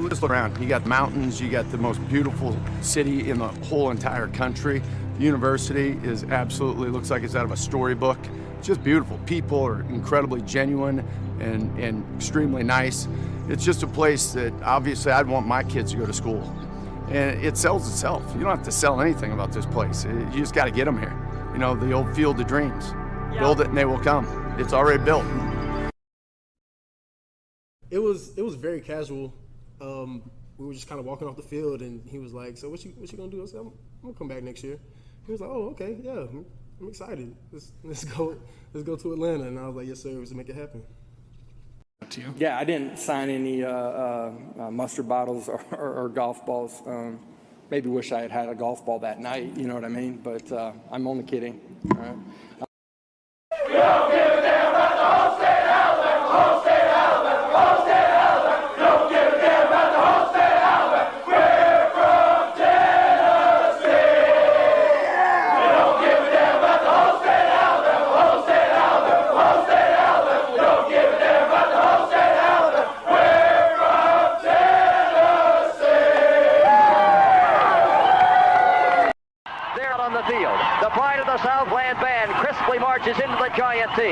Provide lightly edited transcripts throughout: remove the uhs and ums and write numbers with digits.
just look around. You got mountains, you got the most beautiful city in the whole entire country. The university is absolutely, looks like it's out of a storybook. It's just beautiful. People are incredibly genuine and extremely nice. It's just a place that obviously I'd want my kids to go to school. And it sells itself. You don't have to sell anything about this place. You just got to get them here. You know, the old field of dreams. Yeah. Build it and they will come. It's already built. It was very casual. We were just kind of walking off the field, and he was like, "So what you gonna do?" I said, "I'm gonna come back next year." He was like, "Oh, okay, yeah, I'm excited. Let's go to Atlanta." And I was like, "Yes, sir. Let's make it happen." To you? Yeah, I didn't sign any mustard bottles or golf balls. Maybe wish I had a golf ball that night. You know what I mean? But I'm only kidding. All right. We don't give a damn about the whole state of Alabama, whole state of Alabama, whole state of Alabama. We don't give a damn about the whole state of Alabama. We're from Tennessee. We don't give a damn about the whole state of Alabama, whole state of Alabama, whole state of Alabama. We don't give a damn about the whole state of Alabama. We're from Tennessee. There on the field, the pride of the Southland band crisply marches into the Giant T.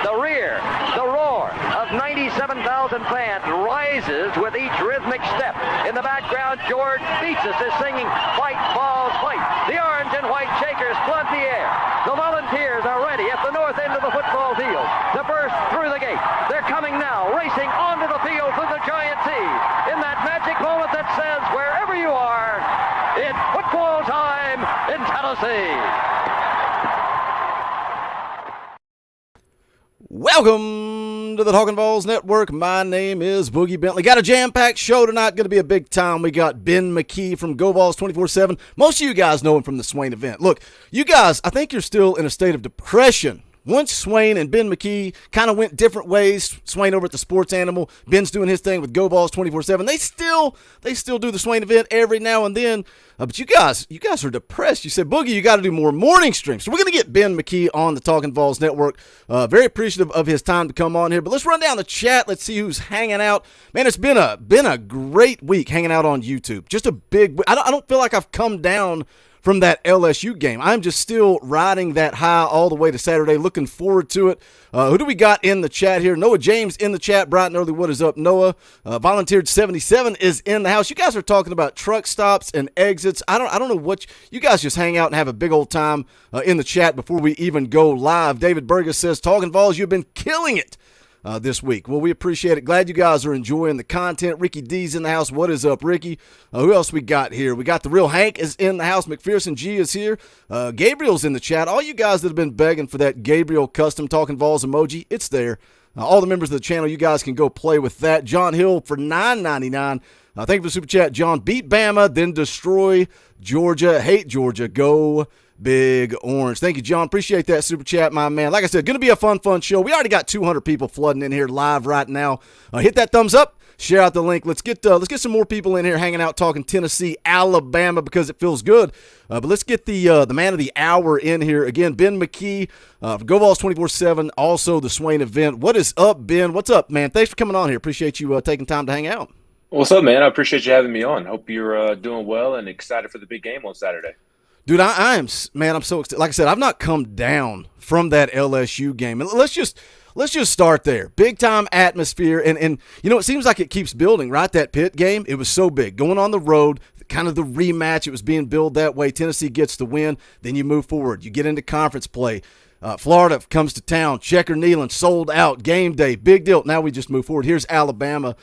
The rear, the roar of 97,000 fans rises with each rhythmic step. In the background, George Beatsis is singing "Fight, Balls, Fight." The orange and white Shakers flood the air. The Volunteers are ready at the north end of the football field to burst through the gate. They're coming now, racing onto the field through the Giant T. In that magic moment that says, wherever you are, it's football time in Tennessee. Welcome to the Talkin VAWLS Network. My name is Boogie Bentley. Got a jam-packed show tonight. Going to be a big time. We got Ben McKee from Go Vols 24/7. Most of you guys know him from the Swain event. Look, you guys, I think you're still in a state of depression. Once Swain and Ben McKee kind of went different ways, Swain over at the Sports Animal, Ben's doing his thing with Go Vols 24/7. They still do the Swain event every now and then. But you guys are depressed. You said, Boogie, you got to do more morning streams. So we're going to get Ben McKee on the Talkin VAWLS Network. Very appreciative of his time to come on here. But let's run down the chat. Let's see who's hanging out. Man, it's been a great week hanging out on YouTube. Just a big – I don't feel like I've come down from that LSU game. I'm just still riding that high all the way to Saturday. Looking forward to it. Who do we got in the chat here? Noah James in the chat. Bright and early. What is up, Noah? Volunteered 77 is in the house. You guys are talking about truck stops and exits. I don't know what you guys just hang out and have a big old time in the chat before we even go live. David Burgess says, Talkin VAWLS, you've been killing it this week. Well, we appreciate it. Glad you guys are enjoying the content. Ricky D's in the house. What is up, Ricky? Who else we got here? We got the real Hank is in the house. McPherson G is here. Gabriel's in the chat. All you guys that have been begging for that Gabriel custom Talkin VAWLS emoji, it's there. All the members of the channel, you guys can go play with that. John Hill for $9.99. Thank you for the super chat, John. Beat Bama, then destroy Georgia. Hate Georgia. Go Big Orange. Thank you, John. Appreciate that super chat, my man. Like I said, going to be a fun show. We already got 200 people flooding in here live right now. Hit that thumbs up. Share out the link. Let's get some more people in here hanging out talking Tennessee, Alabama because it feels good. But let's get the man of the hour in here. Again, Ben McKee, Go Vols 24/7, also the Swain event. What is up, Ben? What's up, man? Thanks for coming on here. Appreciate you taking time to hang out. What's up, man? I appreciate you having me on. Hope you're doing well and excited for the big game on Saturday. Dude, I am, man, I'm so excited. Like I said, I've not come down from that LSU game. And let's just start there. Big time atmosphere. And you know, it seems like it keeps building, right? That Pitt game, it was so big. Going on the road, kind of the rematch, it was being billed that way. Tennessee gets the win. Then you move forward. You get into conference play. Florida comes to town. Checker Neyland sold out. Game day. Big deal. Now we just move forward. Here's Alabama.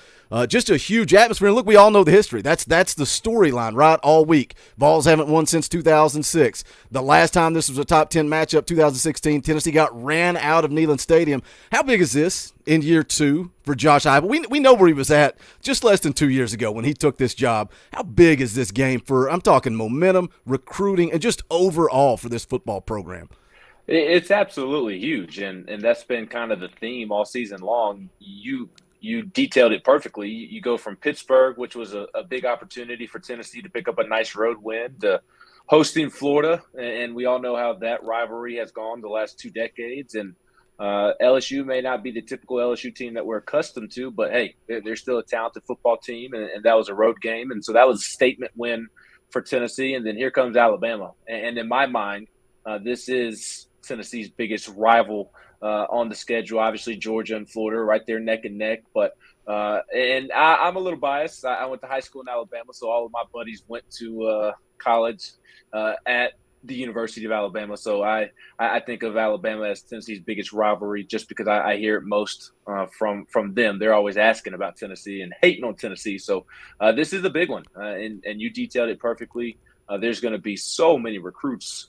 Just a huge atmosphere. And look, we all know the history. That's the storyline, right, all week. Vols haven't won since 2006. The last time this was a top 10 matchup, 2016, Tennessee got ran out of Neyland Stadium. How big is this in year 2 for Josh Heupel? We know where he was at just less than 2 years ago when he took this job. How big is this game for, I'm talking momentum, recruiting, and just overall for this football program? It's absolutely huge, and that's been kind of the theme all season long. You detailed it perfectly. You go from Pittsburgh, which was a big opportunity for Tennessee to pick up a nice road win, to hosting Florida, and we all know how that rivalry has gone the last 2 decades. And LSU may not be the typical LSU team that we're accustomed to, but hey, they're still a talented football team, and that was a road game, and so that was a statement win for Tennessee. And then here comes Alabama, and in my mind, this is Tennessee's biggest rival on the schedule. Obviously, Georgia and Florida are right there neck and neck, but and I'm a little biased. I went to high school in Alabama, so all of my buddies went to college at the University of Alabama. So I think of Alabama as Tennessee's biggest rivalry just because I hear it most from them. They're always asking about Tennessee and hating on Tennessee. So this is a big one, and you detailed it perfectly. There's going to be so many recruits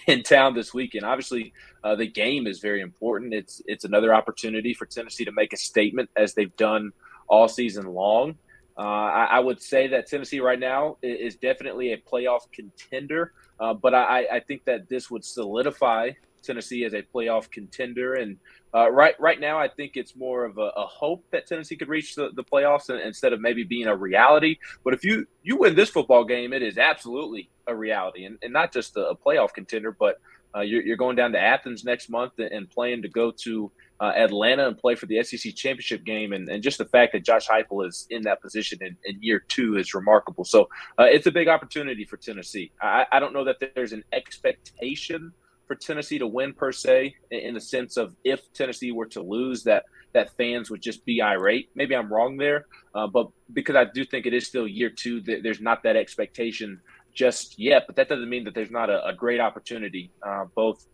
in town this weekend. Obviously, the game is very important. It's another opportunity for Tennessee to make a statement as they've done all season long. I would say that Tennessee right now is definitely a playoff contender, but I think that this would solidify Tennessee as a playoff contender. And right now, I think it's more of a hope that Tennessee could reach the playoffs instead of maybe being a reality. But if you win this football game, it is absolutely a reality, and not just a playoff contender, but you're going down to Athens next month and playing to go to Atlanta and play for the SEC championship game. And just the fact that Josh Heupel is in that position in year 2 is remarkable. So it's a big opportunity for Tennessee. I don't know that there's an expectation for Tennessee to win per se, in the sense of if Tennessee were to lose, that fans would just be irate. Maybe I'm wrong there, but because I do think it is still year 2, there's not that expectation just yet. But that doesn't mean that there's not a great opportunity, both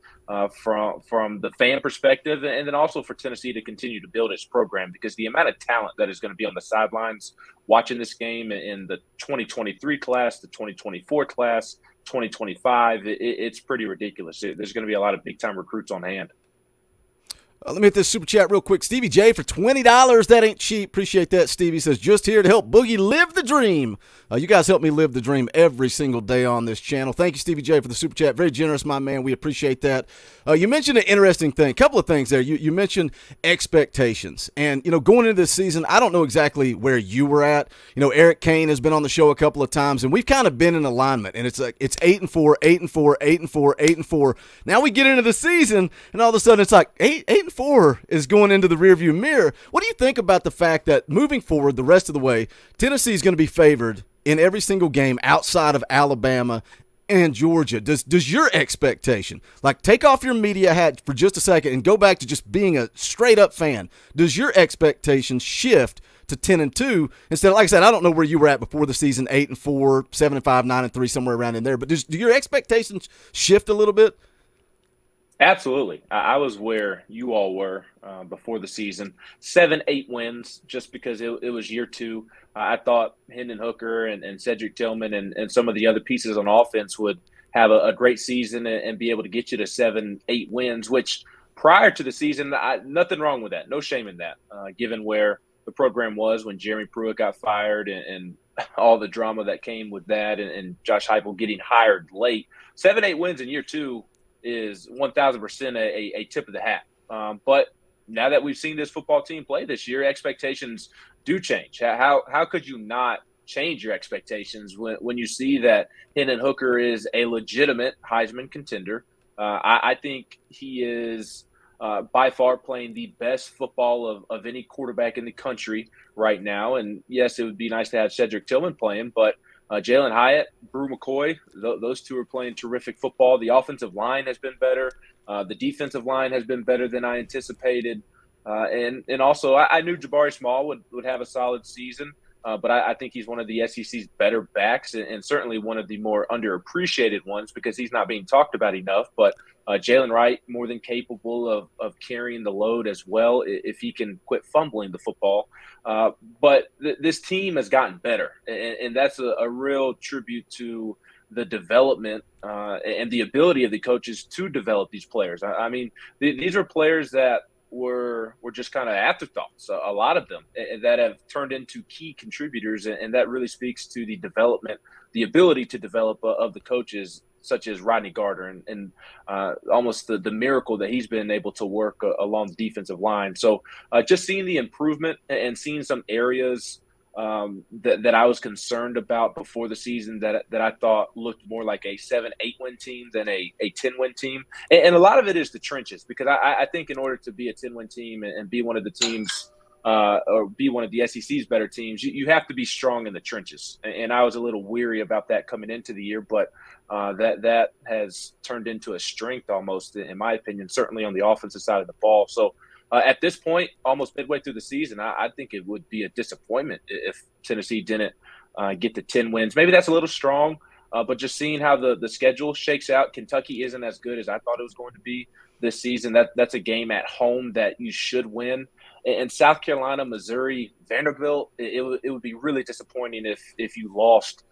from the fan perspective and then also for Tennessee to continue to build its program, because the amount of talent that is going to be on the sidelines watching this game in the 2023 class, the 2024 class, 2025, it's pretty ridiculous. There's going to be a lot of big-time recruits on hand. Let me hit this super chat real quick. Stevie J for $20. That ain't cheap. Appreciate that. Stevie says, just here to help Boogie live the dream. You guys help me live the dream every single day on this channel. Thank you, Stevie J, for the super chat. Very generous, my man. We appreciate that. You mentioned an interesting thing. A couple of things there. You mentioned expectations. And, going into this season, I don't know exactly where you were at. Eric Kane has been on the show a couple of times, and we've kind of been in alignment. And it's like it's 8-4, 8-4, 8-4, 8-4. Now we get into the season, and all of a sudden it's like 8-4 is going into the rearview mirror. What do you think about the fact that moving forward the rest of the way, Tennessee is going to be favored in every single game outside of Alabama and Georgia? Does your expectation, like, take off your media hat for just a second and go back to just being a straight up fan? Does your expectation shift to 10-2 instead of, like I said, I don't know where you were at before the season, 8-4, 7-5, 9-3, somewhere around in there, but do your expectations shift a little bit? Absolutely. I was where you all were before the season. 7-8 wins just because it was year 2. I thought Hendon Hooker and Cedric Tillman and some of the other pieces on offense would have a great season and be able to get you to 7-8 wins, which prior to the season, nothing wrong with that. No shame in that, given where the program was when Jeremy Pruitt got fired and all the drama that came with that and Josh Heupel getting hired late. 7-8 wins in year 2 is 1,000% a tip of the hat. But now that we've seen this football team play this year, expectations do change. How could you not change your expectations when you see that Hendon Hooker is a legitimate Heisman contender? I think he is by far playing the best football of any quarterback in the country right now. And yes, it would be nice to have Cedric Tillman playing, but Jalen Hyatt, Brew McCoy, those two are playing terrific football. The offensive line has been better. The defensive line has been better than I anticipated. And also, I knew Jabari Small would have a solid season, but I think he's one of the SEC's better backs and certainly one of the more underappreciated ones because he's not being talked about enough. But Jalen Wright, more than capable of carrying the load as well if he can quit fumbling the football. But this team has gotten better, and that's a real tribute to the development and the ability of the coaches to develop these players. I mean, these are players that were just kind of afterthoughts, a lot of them, that have turned into key contributors, and that really speaks to the development, the ability to develop of the coaches, such as Rodney Gardner and almost the miracle that he's been able to work along the defensive line. So just seeing the improvement and seeing some areas that I was concerned about before the season that I thought looked more like a 7-8 win team than a 10-win team. And a lot of it is the trenches, because I think in order to be a 10-win team and be one of the teams or be one of the SEC's better teams, you have to be strong in the trenches. And I was a little weary about that coming into the year, but that has turned into a strength almost, in my opinion, certainly on the offensive side of the ball. So at this point, almost midway through the season, I think it would be a disappointment if Tennessee didn't get to 10 wins. Maybe that's a little strong, but just seeing how the schedule shakes out, Kentucky isn't as good as I thought it was going to be this season. That's a game at home that you should win. And South Carolina, Missouri, Vanderbilt, it would be really disappointing if you lost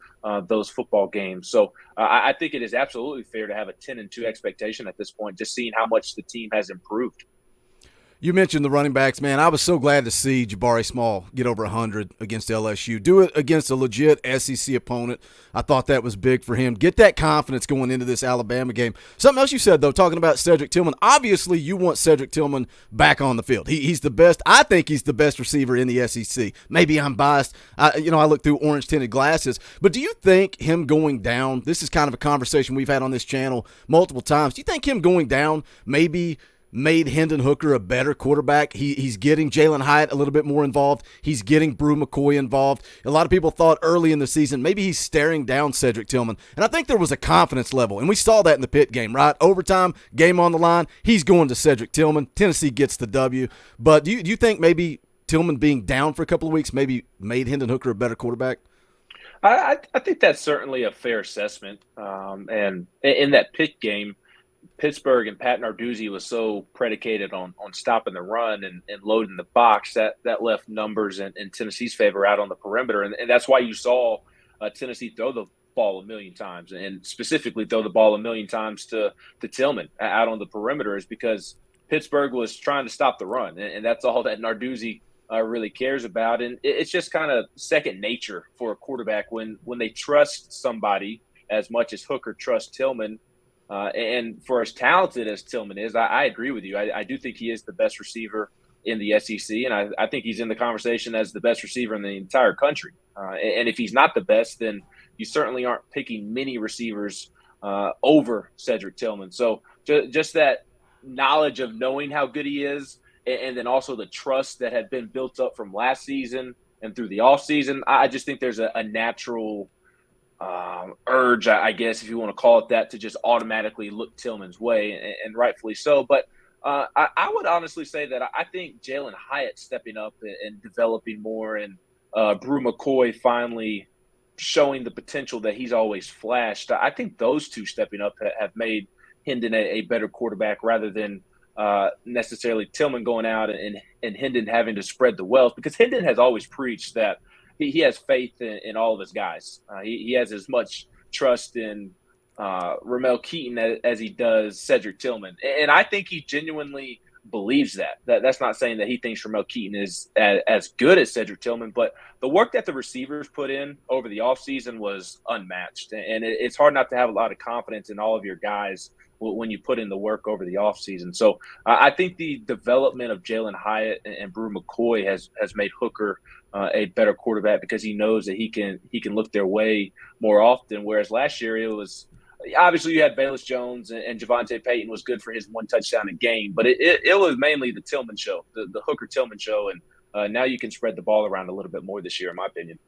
those football games. So I think it is absolutely fair to have a 10-2 expectation at this point, just seeing how much the team has improved. You mentioned the running backs, man. I was so glad to see Jabari Small get over 100 against LSU. Do it against a legit SEC opponent. I thought that was big for him. Get that confidence going into this Alabama game. Something else you said, though, talking about Cedric Tillman. Obviously, you want Cedric Tillman back on the field. He's the best. I think he's the best receiver in the SEC. Maybe I'm biased. I look through orange-tinted glasses. But do you think him going down, this is kind of a conversation we've had on this channel multiple times, do you think him going down maybe made Hendon Hooker a better quarterback? He's getting Jalen Hyatt a little bit more involved. He's getting Brew McCoy involved. A lot of people thought early in the season maybe he's staring down Cedric Tillman. And I think there was a confidence level, and we saw that in the Pitt game, right? Overtime, game on the line, he's going to Cedric Tillman. Tennessee gets the W. But do you think maybe Tillman being down for a couple of weeks maybe made Hendon Hooker a better quarterback? I think that's certainly a fair assessment. And in that Pitt game, Pittsburgh and Pat Narduzzi was so predicated on stopping the run and loading the box that left numbers in Tennessee's favor out on the perimeter. And that's why you saw Tennessee throw the ball a million times, and specifically throw the ball a million times to Tillman out on the perimeter, is because Pittsburgh was trying to stop the run. And that's all that Narduzzi really cares about. And it's just kind of second nature for a quarterback when they trust somebody as much as Hooker trusts Tillman. And for as talented as Tillman is, I agree with you. I do think he is the best receiver in the SEC, and I think he's in the conversation as the best receiver in the entire country. And if he's not the best, then you certainly aren't picking many receivers over Cedric Tillman. So just that knowledge of knowing how good he is, and then also the trust that had been built up from last season and through the offseason, I just think there's a natural urge, I guess, if you want to call it that, to just automatically look Tillman's way, and rightfully so. But I would honestly say that I think Jalen Hyatt stepping up and developing more, and Brew McCoy finally showing the potential that he's always flashed, I think those two stepping up have made Hendon a better quarterback, rather than necessarily Tillman going out and Hendon having to spread the wealth, because Hendon has always preached that he has faith in all of his guys. He has as much trust in Ramel Keaton as he does Cedric Tillman. And I think he genuinely believes that. That's not saying that he thinks Ramel Keaton is as good as Cedric Tillman, but the work that the receivers put in over the offseason was unmatched. And it's hard not to have a lot of confidence in all of your guys when you put in the work over the offseason. So I think the development of Jalen Hyatt and Brew McCoy has made Hooker a better quarterback, because he knows that he can look their way more often. Whereas last year, it was obviously you had Bayless Jones, and Javonte Payton was good for his one touchdown a game, but it was mainly the Tillman show, the Hooker Tillman show. And now you can spread the ball around a little bit more this year, in my opinion.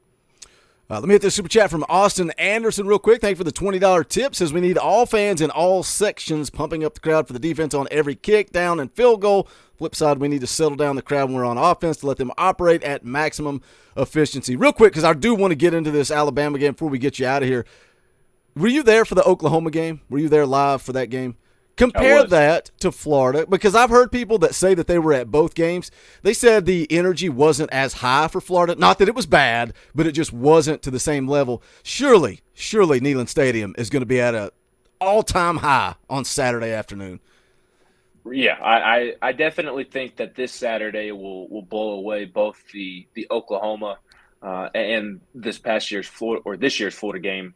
Let me hit this super chat from Austin Anderson real quick. Thank you for the $20 tip. Says we need all fans in all sections pumping up the crowd for the defense on every kick, down, and field goal. Flip side, we need to settle down the crowd when we're on offense to let them operate at maximum efficiency. Real quick, because I do want to get into this Alabama game before we get you out of here. Were you there for the Oklahoma game? Were you there live for that game? Compare that to Florida, because I've heard people that say that they were at both games. They said the energy wasn't as high for Florida. Not that it was bad, but it just wasn't to the same level. Surely Neyland Stadium is going to be at an all-time high on Saturday afternoon. Yeah, I definitely think that this Saturday will blow away both the Oklahoma and this year's Florida game.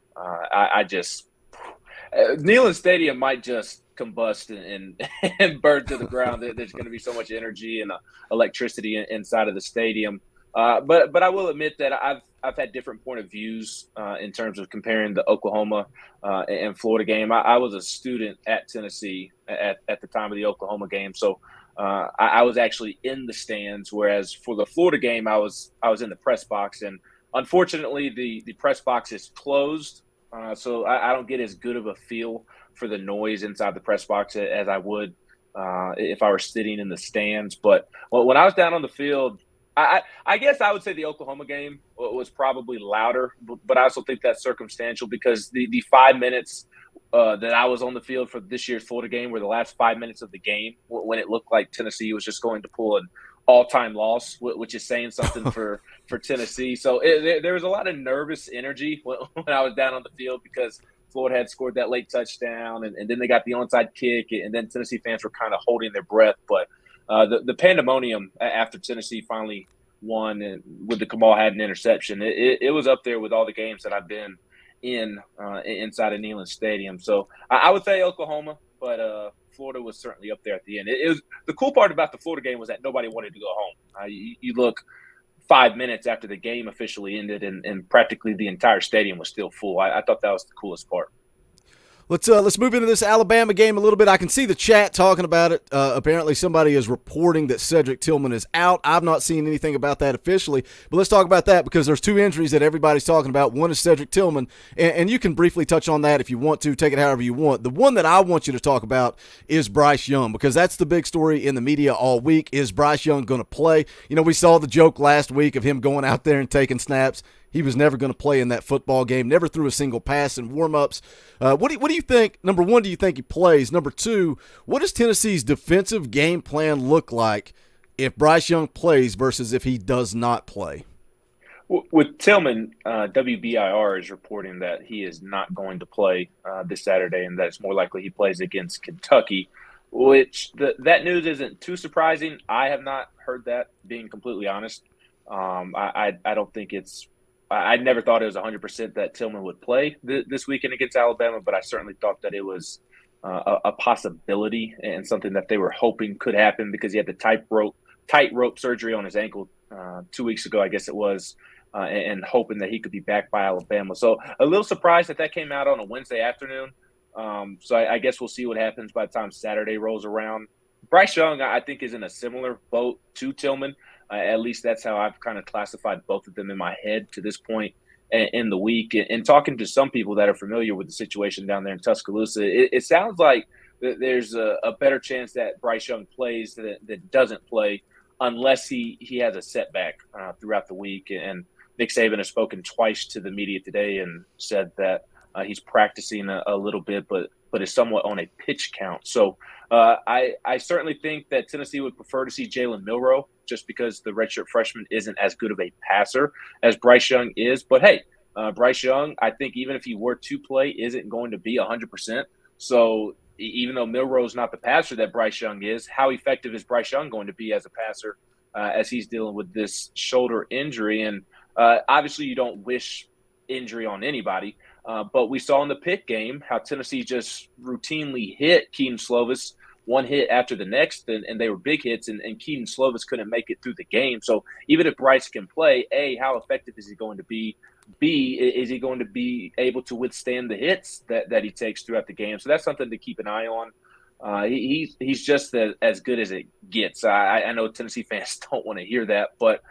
Neyland Stadium might just combust and burn to the ground. There's going to be so much energy and electricity inside of the stadium. But I will admit that I've had different point of views in terms of comparing the Oklahoma and Florida game. I was a student at Tennessee at the time of the Oklahoma game, so I was actually in the stands. Whereas for the Florida game, I was in the press box, and unfortunately, the press box is closed, so I don't get as good of a feel for the noise inside the press box as I would if I were sitting in the stands. But when I was down on the field, I guess I would say the Oklahoma game was probably louder, but I also think that's circumstantial because the 5 minutes that I was on the field for this year's Florida game were the last 5 minutes of the game when it looked like Tennessee was just going to pull an all-time loss, which is saying something for Tennessee. So there was a lot of nervous energy when I was down on the field because Florida had scored that late touchdown, and then they got the onside kick, and then Tennessee fans were kind of holding their breath. But the pandemonium after Tennessee finally won and with the Kamal Hadden interception, it was up there with all the games that I've been in inside of Neyland Stadium. So I would say Oklahoma, but Florida was certainly up there at the end. It was the cool part about the Florida game was that nobody wanted to go home. You look 5 minutes after the game officially ended, and practically the entire stadium was still full. I thought that was the coolest part. Let's move into this Alabama game a little bit. I can see the chat talking about it. Apparently somebody is reporting that Cedric Tillman is out. I've not seen anything about that officially, but let's talk about that because there's two injuries that everybody's talking about. One is Cedric Tillman, and you can briefly touch on that if you want to. Take it however you want. The one that I want you to talk about is Bryce Young because that's the big story in the media all week. Is Bryce Young going to play? You know, we saw the joke last week of him going out there and taking snaps. He was never going to play in that football game, never threw a single pass in warm-ups. What do you think? Number one, do you think he plays? Number two, what does Tennessee's defensive game plan look like if Bryce Young plays versus if he does not play? With Tillman, WBIR is reporting that he is not going to play this Saturday and that it's more likely he plays against Kentucky, which that news isn't too surprising. I have not heard that, being completely honest. I don't think it's – I never thought it was 100% that Tillman would play this weekend against Alabama, but I certainly thought that it was a possibility and something that they were hoping could happen because he had the tightrope surgery on his ankle 2 weeks ago, I guess it was, and hoping that he could be back by Alabama. So a little surprised that came out on a Wednesday afternoon. So I guess we'll see what happens by the time Saturday rolls around. Bryce Young, I think, is in a similar boat to Tillman. At least that's how I've kind of classified both of them in my head to this point in the week. And talking to some people that are familiar with the situation down there in Tuscaloosa, it sounds like there's a better chance that Bryce Young plays that doesn't play unless he has a setback throughout the week. And Nick Saban has spoken twice to the media today and said that he's practicing a little bit, but is somewhat on a pitch count. So I certainly think that Tennessee would prefer to see Jalen Milroe just because the redshirt freshman isn't as good of a passer as Bryce Young is. But, hey, Bryce Young, I think even if he were to play, isn't going to be 100%. So even though Milroe's not the passer that Bryce Young is, how effective is Bryce Young going to be as a passer as he's dealing with this shoulder injury? And obviously you don't wish injury on anybody, but we saw in the Pitt game how Tennessee just routinely hit Keaton Slovis one hit after the next, and they were big hits, and Keaton Slovis couldn't make it through the game. So even if Bryce can play, A, how effective is he going to be? B, is he going to be able to withstand the hits that he takes throughout the game? So that's something to keep an eye on. He's just as good as it gets. I know Tennessee fans don't want to hear that, but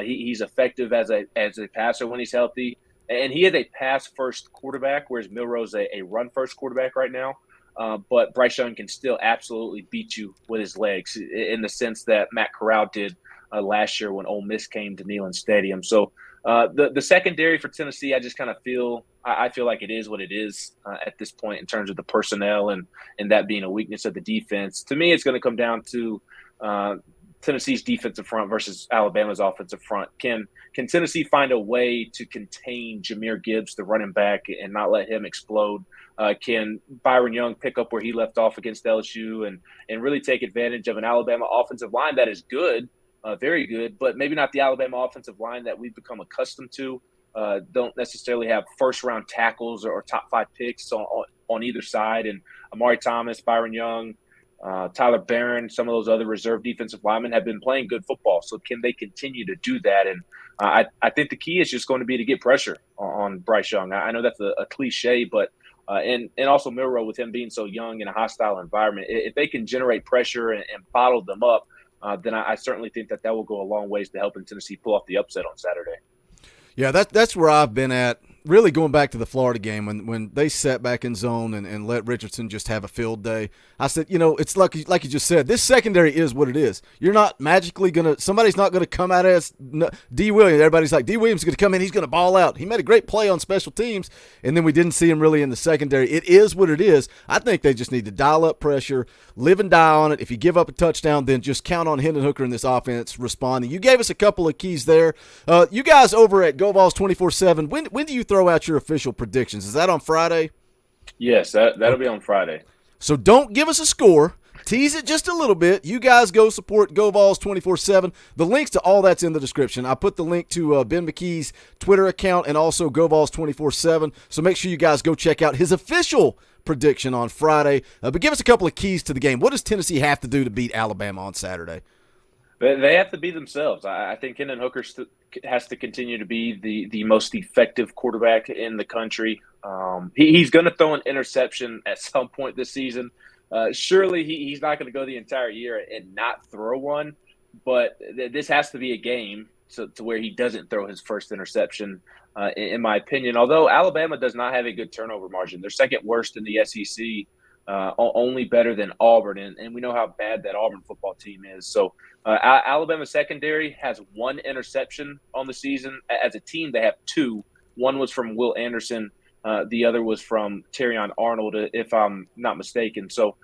he's effective as a passer when he's healthy. And he is a pass-first quarterback, whereas Milroe's a run-first quarterback right now. But Bryce Young can still absolutely beat you with his legs in the sense that Matt Corral did last year when Ole Miss came to Neyland Stadium. So the secondary for Tennessee, I just kind of feel like it is what it is at this point in terms of the personnel and that being a weakness of the defense. To me, it's going to come down to Tennessee's defensive front versus Alabama's offensive front. Can Tennessee find a way to contain Jahmyr Gibbs, the running back, and not let him explode? Can Byron Young pick up where he left off against LSU and really take advantage of an Alabama offensive line that is good, very good, but maybe not the Alabama offensive line that we've become accustomed to? Don't necessarily have first-round tackles or top 5 picks on either side. And Amari Thomas, Byron Young, Tyler Barron, some of those other reserve defensive linemen have been playing good football. So can they continue to do that? And I think the key is just going to be to get pressure on Bryce Young. I know that's a cliche, but and also Milroe, with him being so young in a hostile environment, if they can generate pressure and bottle them up, then I certainly think that will go a long ways to helping Tennessee pull off the upset on Saturday. Yeah, that's where I've been at. Really going back to the Florida game when they sat back in zone and let Richardson just have a field day. I said, it's like you just said, this secondary is what it is. You're not magically somebody's not going to come out as D. Williams. Everybody's like, D. Williams is going to come in, he's going to ball out. He made a great play on special teams, and then we didn't see him really in the secondary. It is what it is. I think they just need to dial up pressure, live and die on it. If you give up a touchdown, then just count on Hendon Hooker in this offense responding. You gave us a couple of keys there. You guys over at Go Vols 24/7, when do you throw out your official predictions? Is that on Friday? Yes, that'll be on Friday. So don't give us a score. Tease it just a little bit. You guys go support Go Vols 24/7. The links to all that's in the description. I put the link to Ben McKee's Twitter account and also Go Vols 24/7. So make sure you guys go check out his official prediction on Friday. But give us a couple of keys to the game. What does Tennessee have to do to beat Alabama on Saturday? They have to be themselves. I think Hendon Hooker has to continue to be the most effective quarterback in the country. He's going to throw an interception at some point this season. Surely he's not going to go the entire year and not throw one, but this has to be a game to where he doesn't throw his first interception, in my opinion. Although Alabama does not have a good turnover margin. They're second worst in the SEC, only better than Auburn, and we know how bad that Auburn football team is. So Alabama secondary has one interception on the season. As a team, they have two. One was from Will Anderson. The other was from Terrion Arnold, if I'm not mistaken. So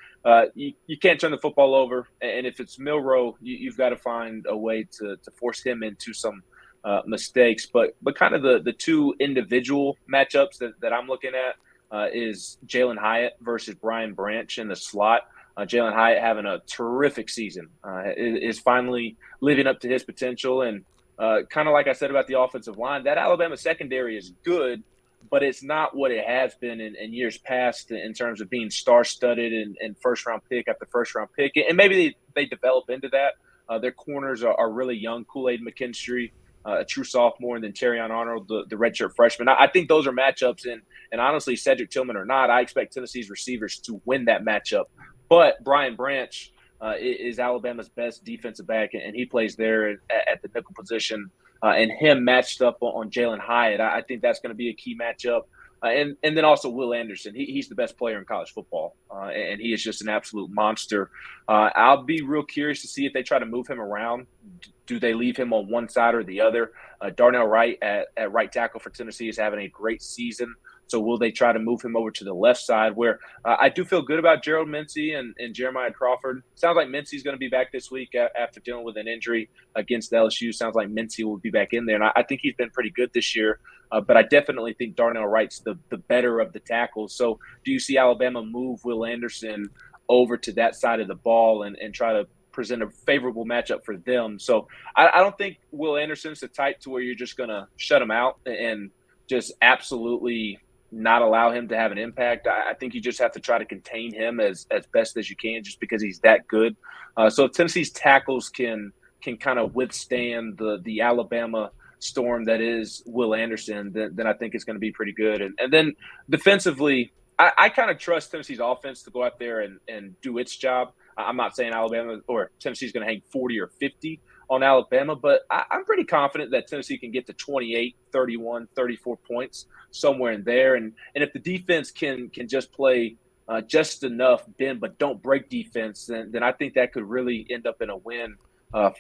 you can't turn the football over. And if it's Milroe, you've got to find a way to force him into some mistakes. But kind of the two individual matchups that I'm looking at is Jalen Hyatt versus Brian Branch in the slot. Jalen Hyatt having a terrific season, is finally living up to his potential. And kind of like I said about the offensive line, that Alabama secondary is good, but it's not what it has been in years past in terms of being star-studded and first-round pick after first-round pick. And maybe they develop into that. Their corners are really young. Kool-Aid McKinstry, a true sophomore, and then Terrion Arnold, the redshirt freshman. I think those are matchups, and honestly, Cedric Tillman or not, I expect Tennessee's receivers to win that matchup. But Brian Branch is Alabama's best defensive back, and he plays there at the nickel position. And him matched up on Jalen Hyatt, I think that's going to be a key matchup. And then also Will Anderson. He's the best player in college football, and he is just an absolute monster. I'll be real curious to see if they try to move him around. Do they leave him on one side or the other? Darnell Wright at right tackle for Tennessee is having a great season. So will they try to move him over to the left side where I do feel good about Gerald Mincey and Jeremiah Crawford. Sounds like Mincey's going to be back this week after dealing with an injury against LSU. Sounds like Mincey will be back in there. And I think he's been pretty good this year. But I definitely think Darnell Wright's the better of the tackles. So do you see Alabama move Will Anderson over to that side of the ball and try to present a favorable matchup for them? So I don't think Will Anderson's the type to where you're just going to shut him out and just absolutely – not allow him to have an impact. I think you just have to try to contain him as best as you can just because he's that good. So if Tennessee's tackles can kind of withstand the Alabama storm that is Will Anderson, then I think it's going to be pretty good. And then defensively, I kind of trust Tennessee's offense to go out there and do its job. I'm not saying Alabama or Tennessee's going to hang 40 or 50 on Alabama, but I'm pretty confident that Tennessee can get to 28, 31, 34 points, somewhere in there. And if the defense can just play just enough bend but don't break defense, then I think that could really end up in a win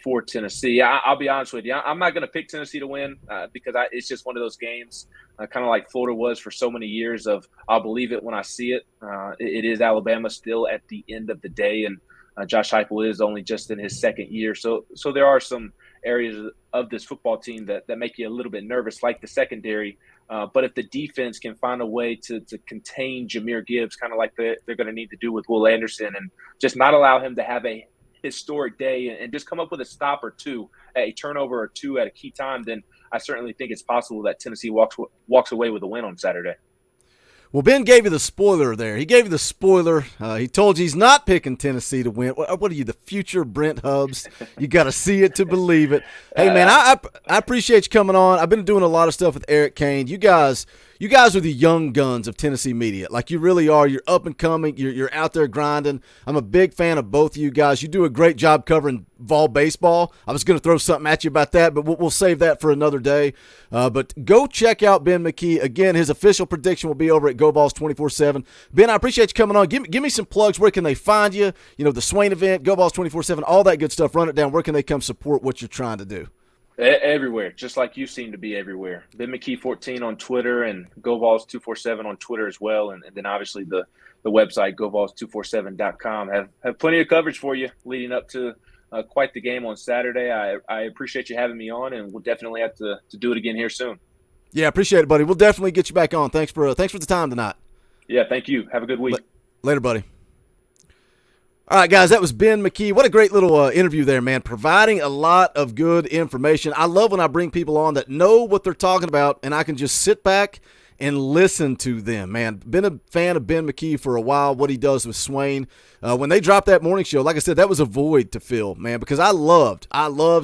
for Tennessee. I'll be honest with you. I'm not going to pick Tennessee to win because it's just one of those games, kind of like Florida was for so many years of I'll believe it when I see it. It is Alabama still at the end of the day, and Josh Heupel is only just in his second year. So there are some areas of this football team that make you a little bit nervous, like the secondary. But if the defense can find a way to contain Jahmyr Gibbs, kind of like they're going to need to do with Will Anderson, and just not allow him to have a historic day and just come up with a stop or two, a turnover or two at a key time, then I certainly think it's possible that Tennessee walks away with a win on Saturday. Well, Ben gave you the spoiler there. He gave you the spoiler. He told you he's not picking Tennessee to win. What are you, the future Brent Hubbs? You got to see it to believe it. Hey, man, I appreciate you coming on. I've been doing a lot of stuff with Eric Kane. You guys are the young guns of Tennessee media. Like, you really are. You're up and coming. You're out there grinding. I'm a big fan of both of you guys. You do a great job covering Vol baseball. I was going to throw something at you about that, but we'll save that for another day. But go check out Ben McKee. Again, his official prediction will be over at Go Balls 24/7. Ben, I appreciate you coming on. Give me some plugs. Where can they find you? You know, the Swain event, Go Balls 24/7, all that good stuff. Run it down. Where can they come support what you're trying to do? Everywhere, just like you seem to be everywhere. Ben McKee 14 on Twitter and Go Balls 247 on Twitter as well, and then obviously the website GoBalls247.com have plenty of coverage for you leading up to quite the game on Saturday. I appreciate you having me on, and we'll definitely have to do it again here soon. Yeah, appreciate it, buddy. We'll definitely get you back on. Thanks for the time tonight. Yeah, thank you. Have a good week. Later, buddy. All right, guys, that was Ben McKee. What a great little interview there, man, providing a lot of good information. I love when I bring people on that know what they're talking about, and I can just sit back and listen to them, man. Been a fan of Ben McKee for a while, what he does with Swain. When they dropped that morning show, like I said, that was a void to fill, man, because I loved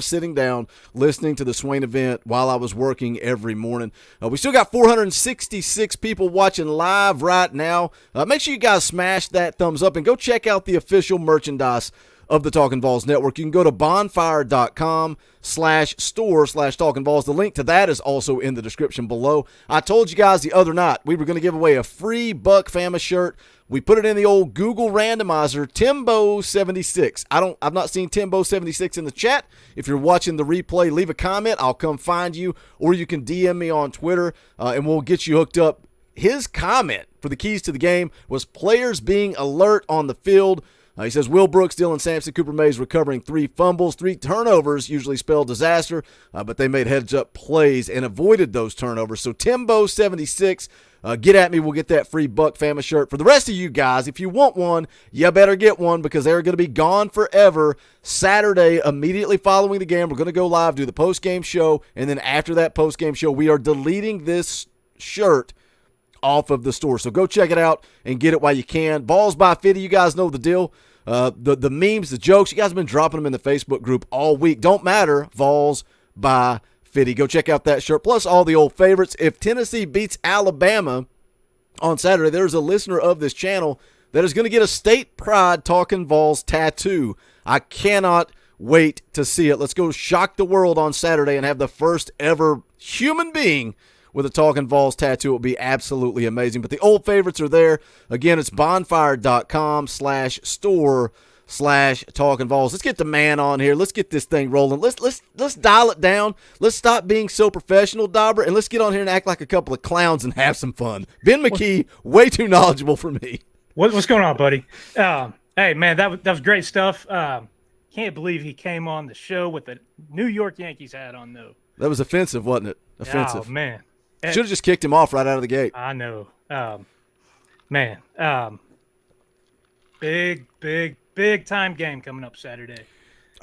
sitting down, listening to the Swain event while I was working every morning. We still got 466 people watching live right now. Make sure you guys smash that thumbs up and go check out the official merchandise of the Talkin VAWLS Network. You can go to bonfire.com/store/Talkin VAWLS. The link to that is also in the description below. I told you guys the other night we were going to give away a free Buck Fama shirt. We put it in the old Google randomizer, Timbo76. I've not seen Timbo76 in the chat. If you're watching the replay, leave a comment. I'll come find you, or you can DM me on Twitter, and we'll get you hooked up. His comment for the keys to the game was players being alert on the field. He says Will Brooks, Dylan Sampson, Cooper Mays recovering 3 fumbles, 3 turnovers, usually spell disaster, but they made heads-up plays and avoided those turnovers. So Timbo76, get at me. We'll get that free Buck Fama shirt. For the rest of you guys, if you want one, you better get one because they're going to be gone forever. Saturday, immediately following the game, we're going to go live, do the post-game show, and then after that post-game show, we are deleting this shirt off of the store. So go check it out and get it while you can. Balls by 50, you guys know the deal. The memes, the jokes, you guys have been dropping them in the Facebook group all week. Don't matter, Vols by 50. Go check out that shirt, plus all the old favorites. If Tennessee beats Alabama on Saturday, there's a listener of this channel that is going to get a State Pride Talkin VAWLS tattoo. I cannot wait to see it. Let's go shock the world on Saturday and have the first ever human being with a Talkin VAWLS tattoo. It will be absolutely amazing. But the old favorites are there. Again, it's bonfire.com/store/Talkin VAWLS. Let's get the man on here. Let's get this thing rolling. Let's dial it down. Let's stop being so professional, Dauber, and let's get on here and act like a couple of clowns and have some fun. Ben McKee, way too knowledgeable for me. What's going on, buddy? Hey, man, that was great stuff. Can't believe he came on the show with the New York Yankees hat on, though. That was offensive, wasn't it? Offensive. Oh, man. Should have just kicked him off right out of the gate. I know. Man. Big time game coming up Saturday.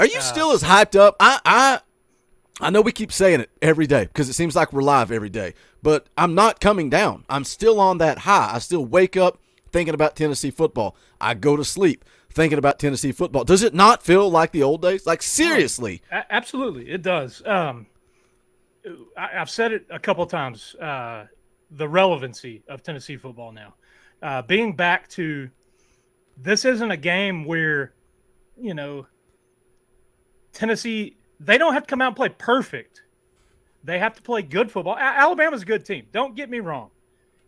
Are you still as hyped up? I know we keep saying it every day because it seems like we're live every day, but I'm not coming down. I'm still on that high. I still wake up thinking about Tennessee football. I go to sleep thinking about Tennessee football. Does it not feel like the old days? Like, seriously. Absolutely, it does. I've said it a couple times, the relevancy of Tennessee football now. Being back to this isn't a game where, Tennessee, they don't have to come out and play perfect. They have to play good football. Alabama's a good team. Don't get me wrong.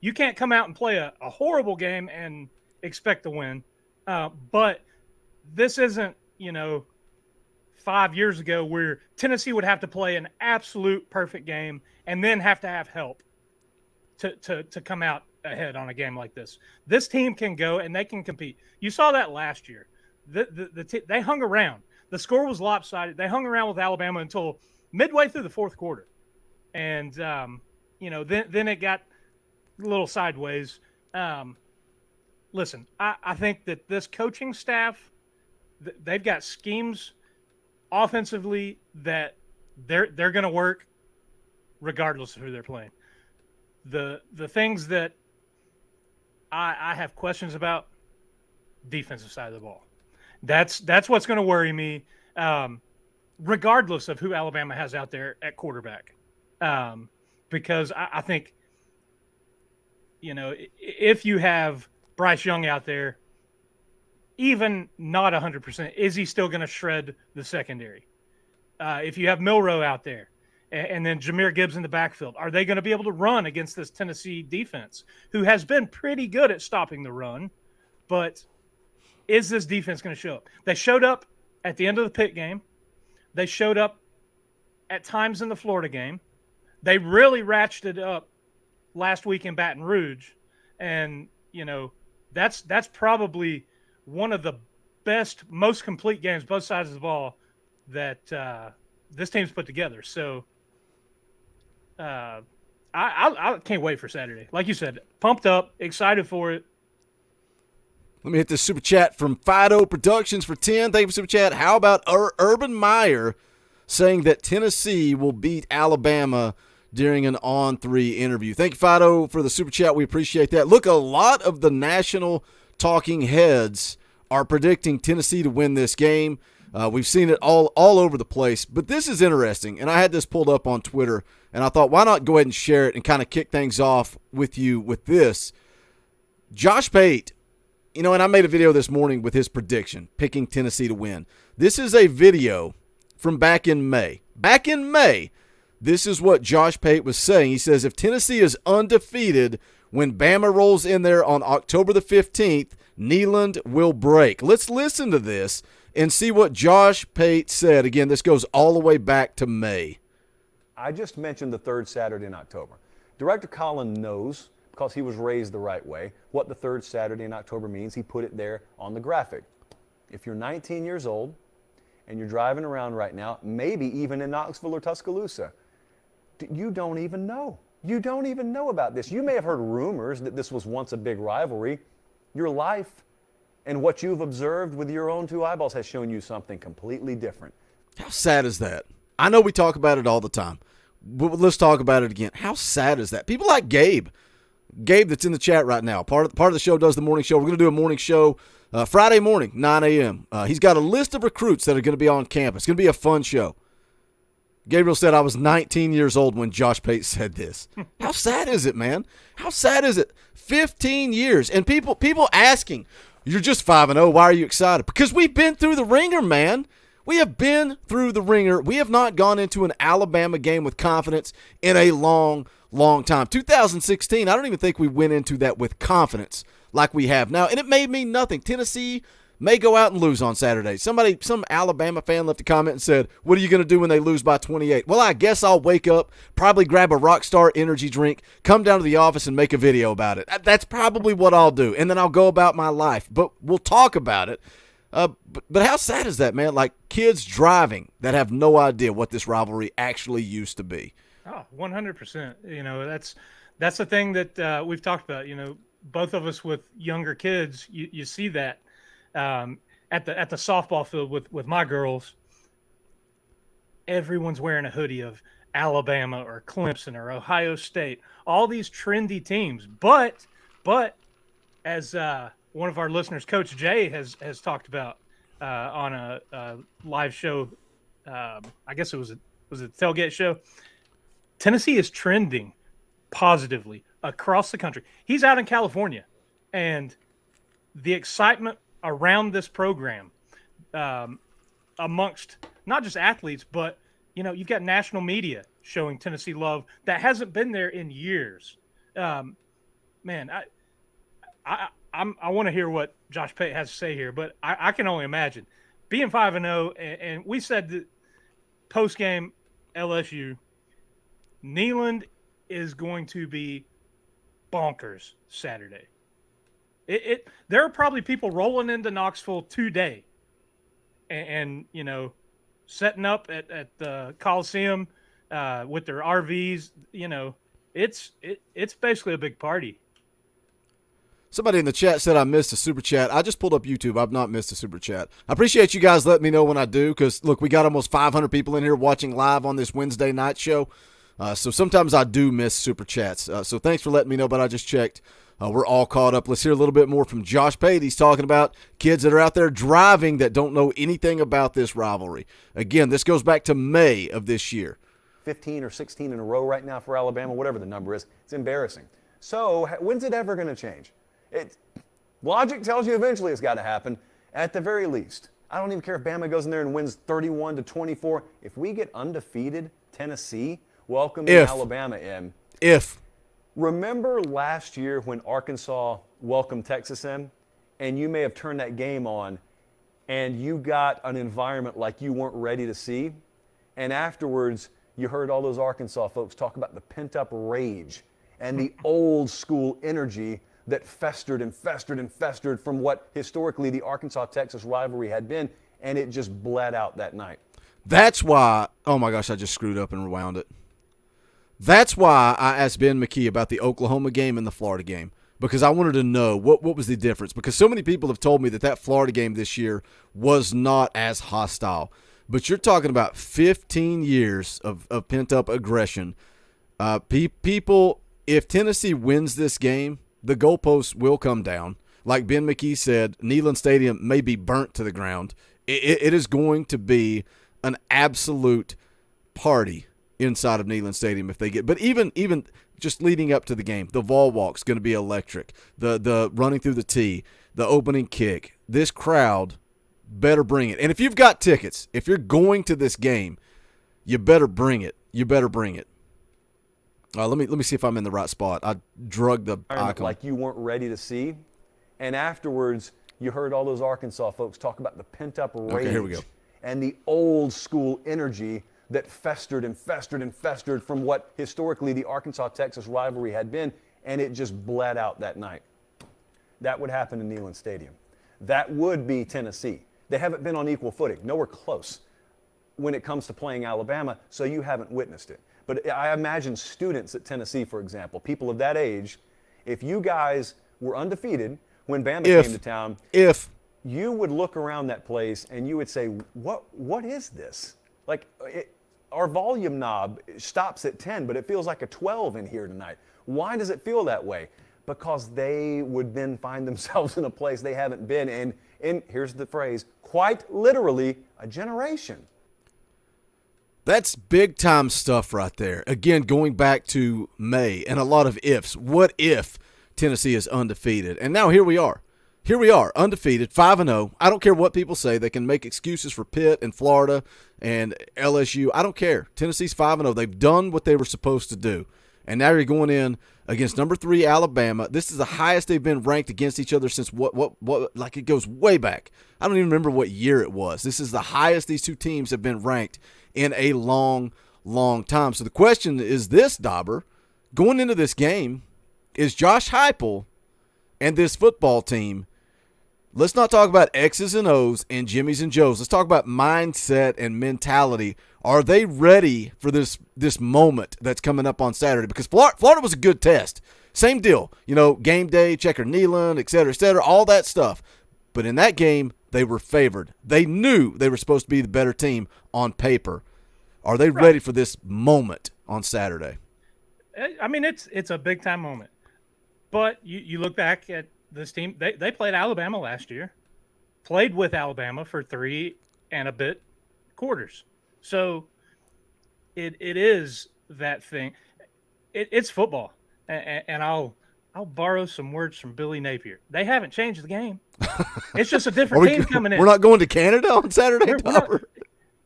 You can't come out and play a horrible game and expect to win. But this isn't, 5 years ago where Tennessee would have to play an absolute perfect game and then have to have help to come out ahead on a game like this. This team can go and they can compete. You saw that last year. They hung around. The score was lopsided. They hung around with Alabama until midway through the fourth quarter. And, then it got a little sideways. Listen, I think that this coaching staff, they've got schemes offensively that they're going to work regardless of who they're playing. The things that I have questions about defensive side of the ball. That's what's going to worry me, regardless of who Alabama has out there at quarterback. Because I think, if you have Bryce Young out there, even not 100%, is he still going to shred the secondary? If you have Milroe out there and then Jahmyr Gibbs in the backfield, are they going to be able to run against this Tennessee defense, who has been pretty good at stopping the run? But is this defense going to show up? They showed up at the end of the Pitt game. They showed up at times in the Florida game. They really ratcheted up last week in Baton Rouge. And, that's probably one of the best, most complete games, both sides of the ball, that this team's put together. So I can't wait for Saturday. Like you said, pumped up, excited for it. Let me hit this super chat from Fido Productions for 10. Thank you for super chat. How about Urban Meyer saying that Tennessee will beat Alabama during an On3 interview? Thank you, Fido, for the super chat. We appreciate that. Look, a lot of the national talking heads are predicting Tennessee to win this game. We've seen it all over the place, but this is interesting, and I had this pulled up on Twitter, and I thought, why not go ahead and share it and kind of kick things off with you with this. Josh Pate, and I made a video this morning with his prediction, picking Tennessee to win. This is a video from back in May. Back in May, this is what Josh Pate was saying. He says, if Tennessee is undefeated when Bama rolls in there on October the 15th, Neyland will break. Let's listen to this and see what Josh Pate said. Again, this goes all the way back to May. I just mentioned the third Saturday in October. Director Colin knows, because he was raised the right way, what the third Saturday in October means. He put it there on the graphic. If you're 19 years old and you're driving around right now, maybe even in Knoxville or Tuscaloosa, you don't even know. You don't even know about this. You may have heard rumors that this was once a big rivalry. Your life and what you've observed with your own two eyeballs has shown you something completely different. How sad is that? I know we talk about it all the time, but let's talk about it again. How sad is that? People like Gabe that's in the chat right now, part of the show, does the morning show. We're going to do a morning show Friday morning, 9 a.m. He's got a list of recruits that are going to be on campus. It's going to be a fun show. Gabriel said, I was 19 years old when Josh Pate said this. How sad is it, man? How sad is it? 15 years. And people asking, you're just 5-0. Why are you excited? Because we've been through the ringer, man. We have been through the ringer. We have not gone into an Alabama game with confidence in a long, long time. 2016, I don't even think we went into that with confidence like we have now. And it may mean nothing. Tennessee may go out and lose on Saturday. Some Alabama fan left a comment and said, what are you going to do when they lose by 28? Well, I guess I'll wake up, probably grab a Rockstar energy drink, come down to the office and make a video about it. That's probably what I'll do. And then I'll go about my life. But we'll talk about it. But how sad is that, man? Like kids driving that have no idea what this rivalry actually used to be. Oh, 100%. That's the thing that we've talked about. Both of us with younger kids, you see that. At the softball field with my girls, everyone's wearing a hoodie of Alabama or Clemson or Ohio State, all these trendy teams. But as one of our listeners, Coach Jay, has talked about on a live show, I guess it was a tailgate show, Tennessee is trending positively across the country. He's out in California, and the excitement around this program amongst not just athletes, but you've got national media showing Tennessee love that hasn't been there in years. Man, I want to hear what Josh Pate has to say here, but I can only imagine being 5-0, and we said that post game LSU, Neyland is going to be bonkers Saturday. There are probably people rolling into Knoxville today and setting up at the Coliseum with their RVs. It's basically a big party. Somebody in the chat said I missed a super chat. I just pulled up YouTube. I've not missed a super chat. I appreciate you guys letting me know when I do, because look, we got almost 500 people in here watching live on this Wednesday night show. So sometimes I do miss super chats. So thanks for letting me know, but I just checked. We're all caught up. Let's hear a little bit more from Josh Pate. He's talking about kids that are out there driving that don't know anything about this rivalry. Again, this goes back to May of this year. 15 or 16 in a row right now for Alabama, whatever the number is. It's embarrassing. So when's it ever going to change? Logic tells you eventually it's got to happen, at the very least. I don't even care if Bama goes in there and wins 31-24. If we get undefeated, Tennessee welcoming Alabama in. Remember last year when Arkansas welcomed Texas in, and you may have turned that game on, and you got an environment like you weren't ready to see, and afterwards you heard all those Arkansas folks talk about the pent-up rage and the old school energy that festered and festered and festered from what historically the Arkansas-Texas rivalry had been, and it just bled out that night. That's why, oh my gosh, I just screwed up and rewound it. That's why I asked Ben McKee about the Oklahoma game and the Florida game, because I wanted to know what was the difference, because so many people have told me that Florida game this year was not as hostile. But you're talking about 15 years of pent-up aggression. People, if Tennessee wins this game, the goalposts will come down. Like Ben McKee said, Neyland Stadium may be burnt to the ground. It is going to be an absolute party inside of Neyland Stadium if they get. But even just leading up to the game, the Vol Walk's going to be electric. The running through the tee, the opening kick. This crowd better bring it. And if you've got tickets, if you're going to this game, you better bring it. You better bring it. Let me see if I'm in the right spot. I drug the icon. Like you weren't ready to see. And afterwards, you heard all those Arkansas folks talk about the pent-up rage. Okay, here we go. And the old school energy that festered and festered and festered from what historically the Arkansas-Texas rivalry had been, and it just bled out that night. That would happen in Neyland Stadium. That would be Tennessee. They haven't been on equal footing, nowhere close when it comes to playing Alabama, so you haven't witnessed it. But I imagine students at Tennessee, for example, people of that age, if you guys were undefeated when Bama came to town, you would look around that place and you would say, what is this? Like, our volume knob stops at 10, but it feels like a 12 in here tonight. Why does it feel that way? Because they would then find themselves in a place they haven't been in, here's the phrase, quite literally, a generation. That's big time stuff right there. Again, going back to May and a lot of ifs. What if Tennessee is undefeated? And now here we are. Here we are, undefeated, 5-0. I don't care what people say. They can make excuses for Pitt and Florida and LSU. I don't care. Tennessee's 5-0. They've done what they were supposed to do. And now you're going in against number 3 Alabama. This is the highest they've been ranked against each other since like it goes way back. I don't even remember what year it was. This is the highest these two teams have been ranked in a long, long time. So the question is this, Dauber, going into this game, is Josh Heupel and this football team, let's not talk about X's and O's and Jimmy's and Joe's. Let's talk about mindset and mentality. Are they ready for this moment that's coming up on Saturday? Because Florida was a good test. Same deal. Game day, checker Neyland, et cetera, all that stuff. But in that game, they were favored. They knew they were supposed to be the better team on paper. Are they ready for this moment on Saturday? I mean, it's a big-time moment. But you look back at this team, they played Alabama last year, played with Alabama for 3 and a bit quarters. So it is that thing. It's football. And I'll borrow some words from Billy Napier. They haven't changed the game. It's just a different team coming in. We're not going to Canada on Saturday, Dauber.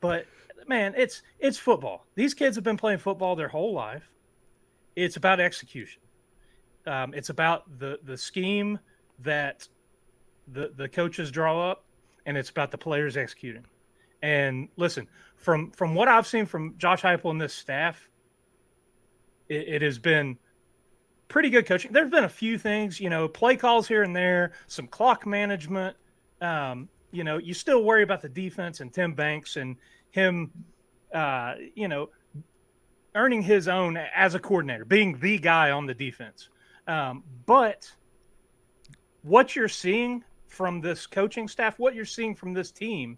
But, man, it's football. These kids have been playing football their whole life. It's about execution. It's about the scheme that the coaches draw up, and it's about the players executing. And listen, from what I've seen from Josh Heupel and this staff, it has been pretty good coaching. There's been a few things, play calls here and there, some clock management. You still worry about the defense and Tim Banks and him, earning his own as a coordinator, being the guy on the defense. But what you're seeing from this coaching staff, what you're seeing from this team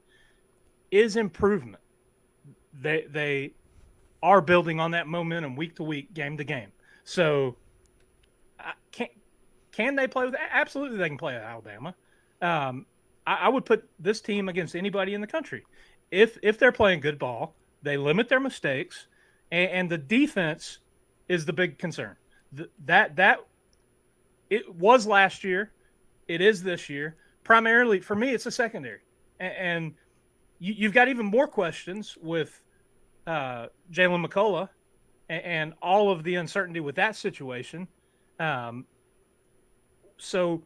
is improvement. They are building on that momentum week to week, game to game. So can they play with? Absolutely, they can play with Alabama. I would put this team against anybody in the country if they're playing good ball. They limit their mistakes, and the defense is the big concern. That it was last year, it is this year. Primarily for me, it's the secondary, and you've got even more questions with Jalen McCullough and all of the uncertainty with that situation. So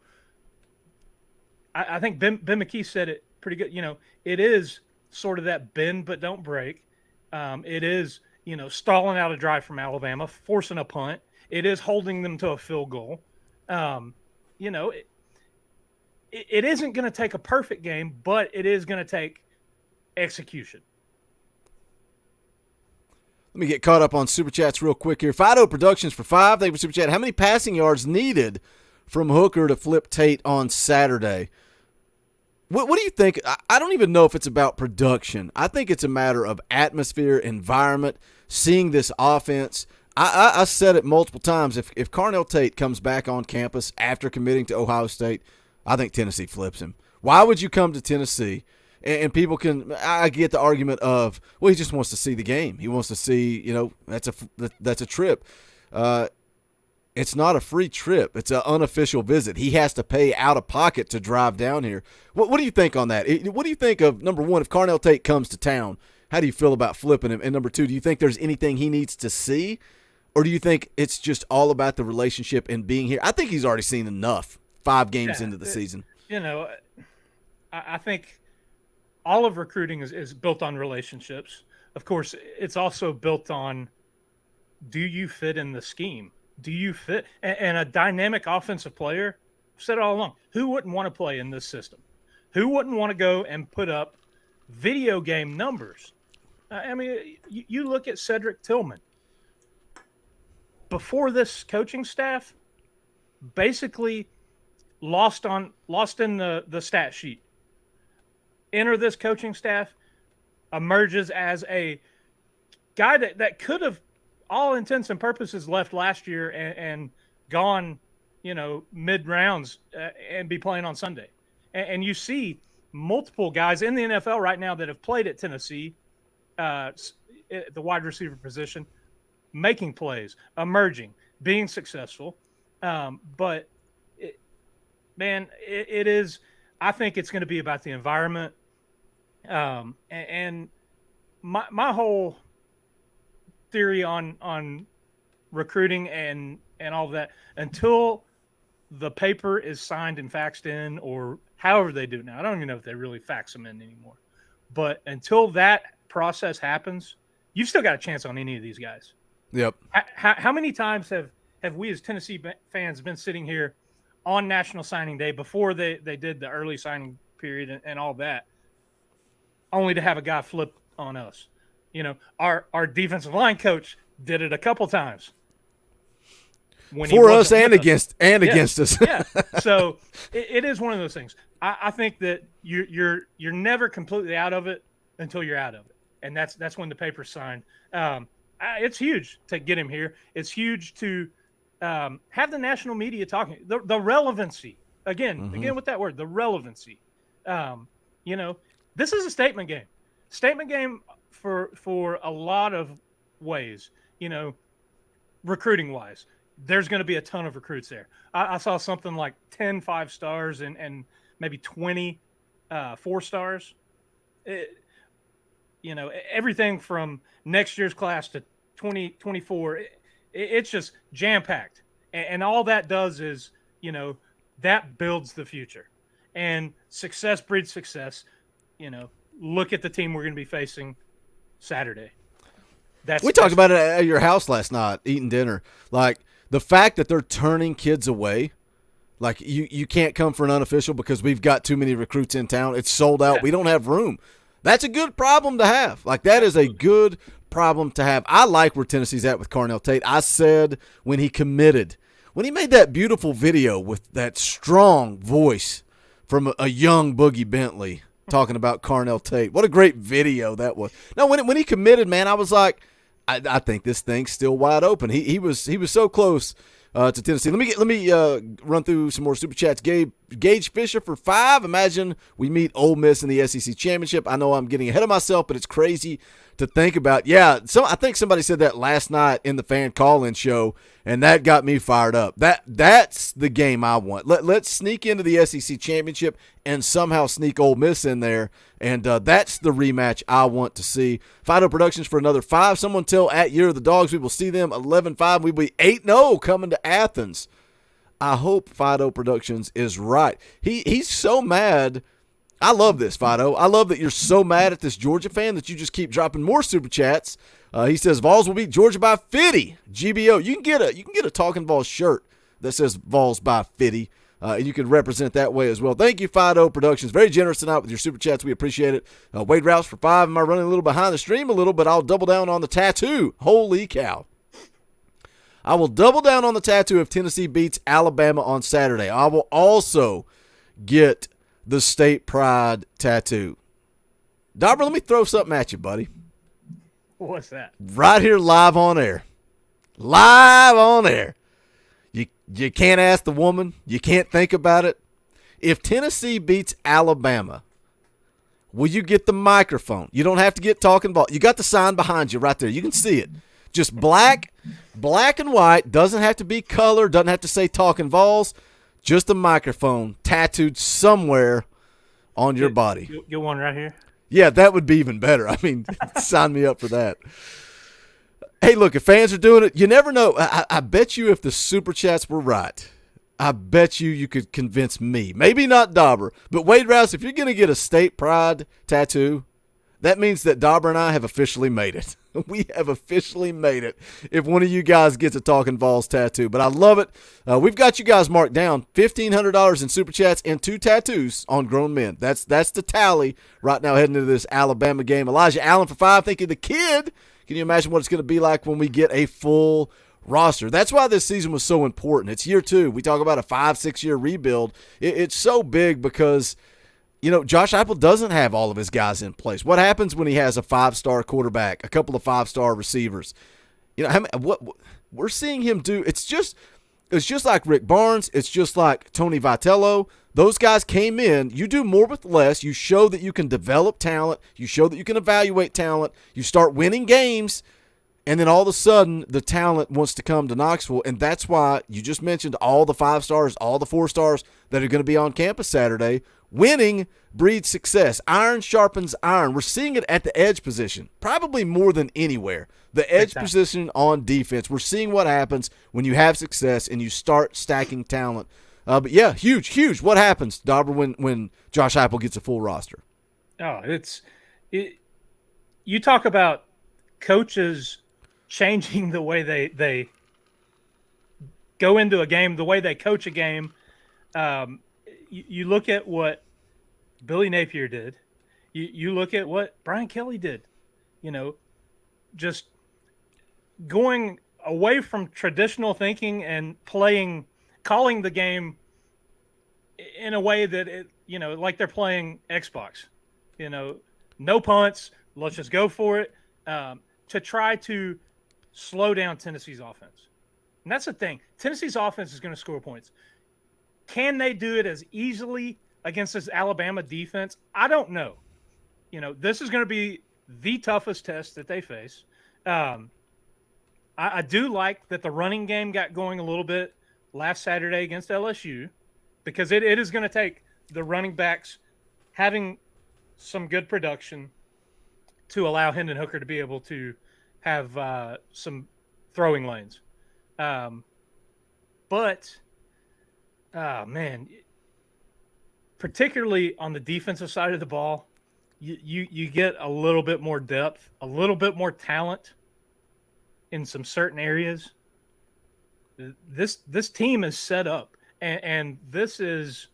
I think Ben McKee said it pretty good. It is sort of that bend but don't break. It is, stalling out a drive from Alabama, forcing a punt. It is holding them to a field goal. It isn't going to take a perfect game, but it is going to take execution. Let me get caught up on Super Chats real quick here. Fido Productions for 5. Thank you for Super Chat. How many passing yards needed from Hooker to flip Tate on Saturday? What do you think? I don't even know if it's about production. I think it's a matter of atmosphere, environment, seeing this offense. I said it multiple times. If Carnell Tate comes back on campus after committing to Ohio State, I think Tennessee flips him. Why would you come to Tennessee? And people I get the argument of, well, he just wants to see the game. He wants to see, that's a trip. It's not a free trip. It's an unofficial visit. He has to pay out of pocket to drive down here. What do you think on that? What do you think of, number one, if Carnell Tate comes to town, how do you feel about flipping him? And number two, do you think there's anything he needs to see? Or do you think it's just all about the relationship and being here? I think he's already seen enough 5 games into the season. I think all of recruiting is built on relationships. Of course, it's also built on, do you fit in the scheme? Do you fit? And a dynamic offensive player, I've said it all along, who wouldn't want to play in this system? Who wouldn't want to go and put up video game numbers? You look at Cedric Tillman. Before this coaching staff, basically lost in the stat sheet. Enter this coaching staff, emerges as a guy that could have, all intents and purposes, left last year and gone, mid-rounds and be playing on Sunday. And you see multiple guys in the NFL right now that have played at Tennessee, at the wide receiver position, making plays, emerging, being successful. But, it is – I think it's going to be about the environment. And my whole theory on recruiting and all of that, until the paper is signed and faxed in, or however they do it now, I don't even know if they really fax them in anymore. But until that process happens, you've still got a chance on any of these guys. Yep. How many times have we as Tennessee fans been sitting here on National Signing Day before they did the early signing period and all that, only to have a guy flip on us? Our defensive line coach did it a couple times. For us and against us. Yeah. So it is one of those things. I think that you're never completely out of it until you're out of it, and that's when the paper's signed. It's huge to get him here. It's huge to have the national media talking. The relevancy again with that word, the relevancy. This is a statement game. Statement game for a lot of ways. Recruiting wise. There's going to be a ton of recruits there. I saw something like 10 5-stars and maybe 20 4-stars. Everything from next year's class to 2024. It's just jam-packed. And all that does is, that builds the future. And success breeds success. Look at the team we're going to be facing Saturday. We talked about it at your house last night, eating dinner. Like, the fact that they're turning kids away, like you can't come for an unofficial because we've got too many recruits in town. It's sold out. Yeah. We don't have room. That's a good problem to have. Like, that is a good problem to have. I like where Tennessee's at with Carnell Tate. I said when he committed, when he made that beautiful video with that strong voice from a young Boogie Bentley talking about Carnell Tate. What a great video that was. No, when he committed, man, I was like, I think this thing's still wide open. He was so close to Tennessee. Let me run through some more super chats. Gage Fisher for 5. Imagine we meet Ole Miss in the SEC championship. I know I'm getting ahead of myself, but it's crazy to think about. Yeah, I think somebody said that last night in the fan call-in show, and that got me fired up. That's the game I want. Let's sneak into the SEC championship and somehow sneak Ole Miss in there, and that's the rematch I want to see. Fido Productions for another 5. Someone tell at Year of the Dogs we will see them 11-5. We'll be 8-0 coming to Athens. I hope Fido Productions is right. He's so mad. I love this, Fido. I love that you're so mad at this Georgia fan that you just keep dropping more super chats. He says Vols will beat Georgia by 50. GBO. You can get a Talkin Vols shirt that says Vols by 50. And you can represent that way as well. Thank you, Fido Productions. Very generous tonight with your super chats. We appreciate it. Wade Rouse for 5. Am I running a little behind the stream a little, but I'll double down on the tattoo. Holy cow. I will double down on the tattoo if Tennessee beats Alabama on Saturday. I will also get the state pride tattoo. Dauber, let me throw something at you, buddy. What's that? Right here live on air. Live on air. You can't ask the woman. You can't think about it. If Tennessee beats Alabama, will you get the microphone? You don't have to get Talkin Vols. You got the sign behind you right there. You can see it. Just black and white. Doesn't have to be color. Doesn't have to say Talkin Vols. Just a microphone tattooed somewhere on your body. Get one right here. Yeah, that would be even better. I mean, sign me up for that. Hey, look, if fans are doing it, you never know. I bet you if the super chats were right, I bet you could convince me. Maybe not Dauber, but Wade Rouse, if you're going to get a state pride tattoo, that means that Dauber and I have officially made it. We have officially made it if one of you guys gets a Talkin Vols tattoo. But I love it. We've got you guys marked down. $1,500 in super chats and 2 tattoos on grown men. That's the tally right now heading into this Alabama game. Elijah Allen for 5. Thinking the kid. Can you imagine what it's going to be like when we get a full roster? That's why this season was so important. It's year 2. We talk about a 5-6 year rebuild. It's so big because – Josh Heupel doesn't have all of his guys in place. What happens when he has a 5-star quarterback, a couple of 5-star receivers? What we're seeing him do, it's just like Rick Barnes. It's just like Tony Vitello. Those guys came in. You do more with less. You show that you can develop talent. You show that you can evaluate talent. You start winning games, and then all of a sudden the talent wants to come to Knoxville, and that's why you just mentioned all the 5 stars, all the 4 stars that are going to be on campus Saturday. Winning breeds success. Iron sharpens iron. We're seeing it at the edge position, probably more than anywhere. The edge position on defense. We're seeing what happens when you have success and you start stacking talent. But yeah, huge. What happens, Dauber, when Josh Heupel gets a full roster? Oh, you talk about coaches changing the way they go into a game, the way they coach a game. You look at what Billy Napier did. You look at what Brian Kelly did. Just going away from traditional thinking and calling the game in a way that like they're playing Xbox. No punts. Let's just go for it. To try to slow down Tennessee's offense. And that's the thing. Tennessee's offense is going to score points. Can they do it as easily against this Alabama defense? I don't know. This is going to be the toughest test that they face. I do like that the running game got going a little bit last Saturday against LSU because it is going to take the running backs having some good production to allow Hendon Hooker to be able to have some throwing lanes. But man, particularly on the defensive side of the ball, you get a little bit more depth, a little bit more talent in some certain areas. This team is set up, and this is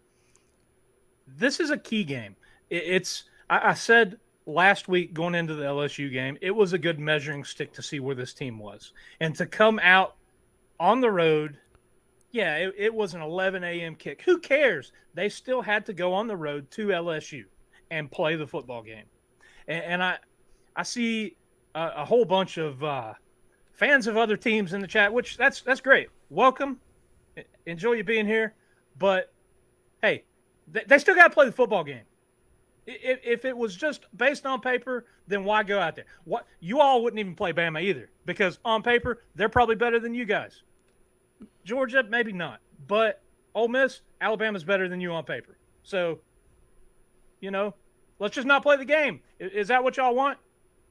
a key game. I said last week going into the LSU game, it was a good measuring stick to see where this team was, and to come out on the road. Yeah, it was an 11 a.m. kick. Who cares? They still had to go on the road to LSU and play the football game. And I see a whole bunch of fans of other teams in the chat, which that's great. Welcome. Enjoy you being here. But, hey, they still got to play the football game. If it was just based on paper, then why go out there? What you all wouldn't even play Bama either, because on paper they're probably better than you guys. Georgia, maybe not, but Ole Miss, Alabama's better than you on paper. So, let's just not play the game. Is that what y'all want?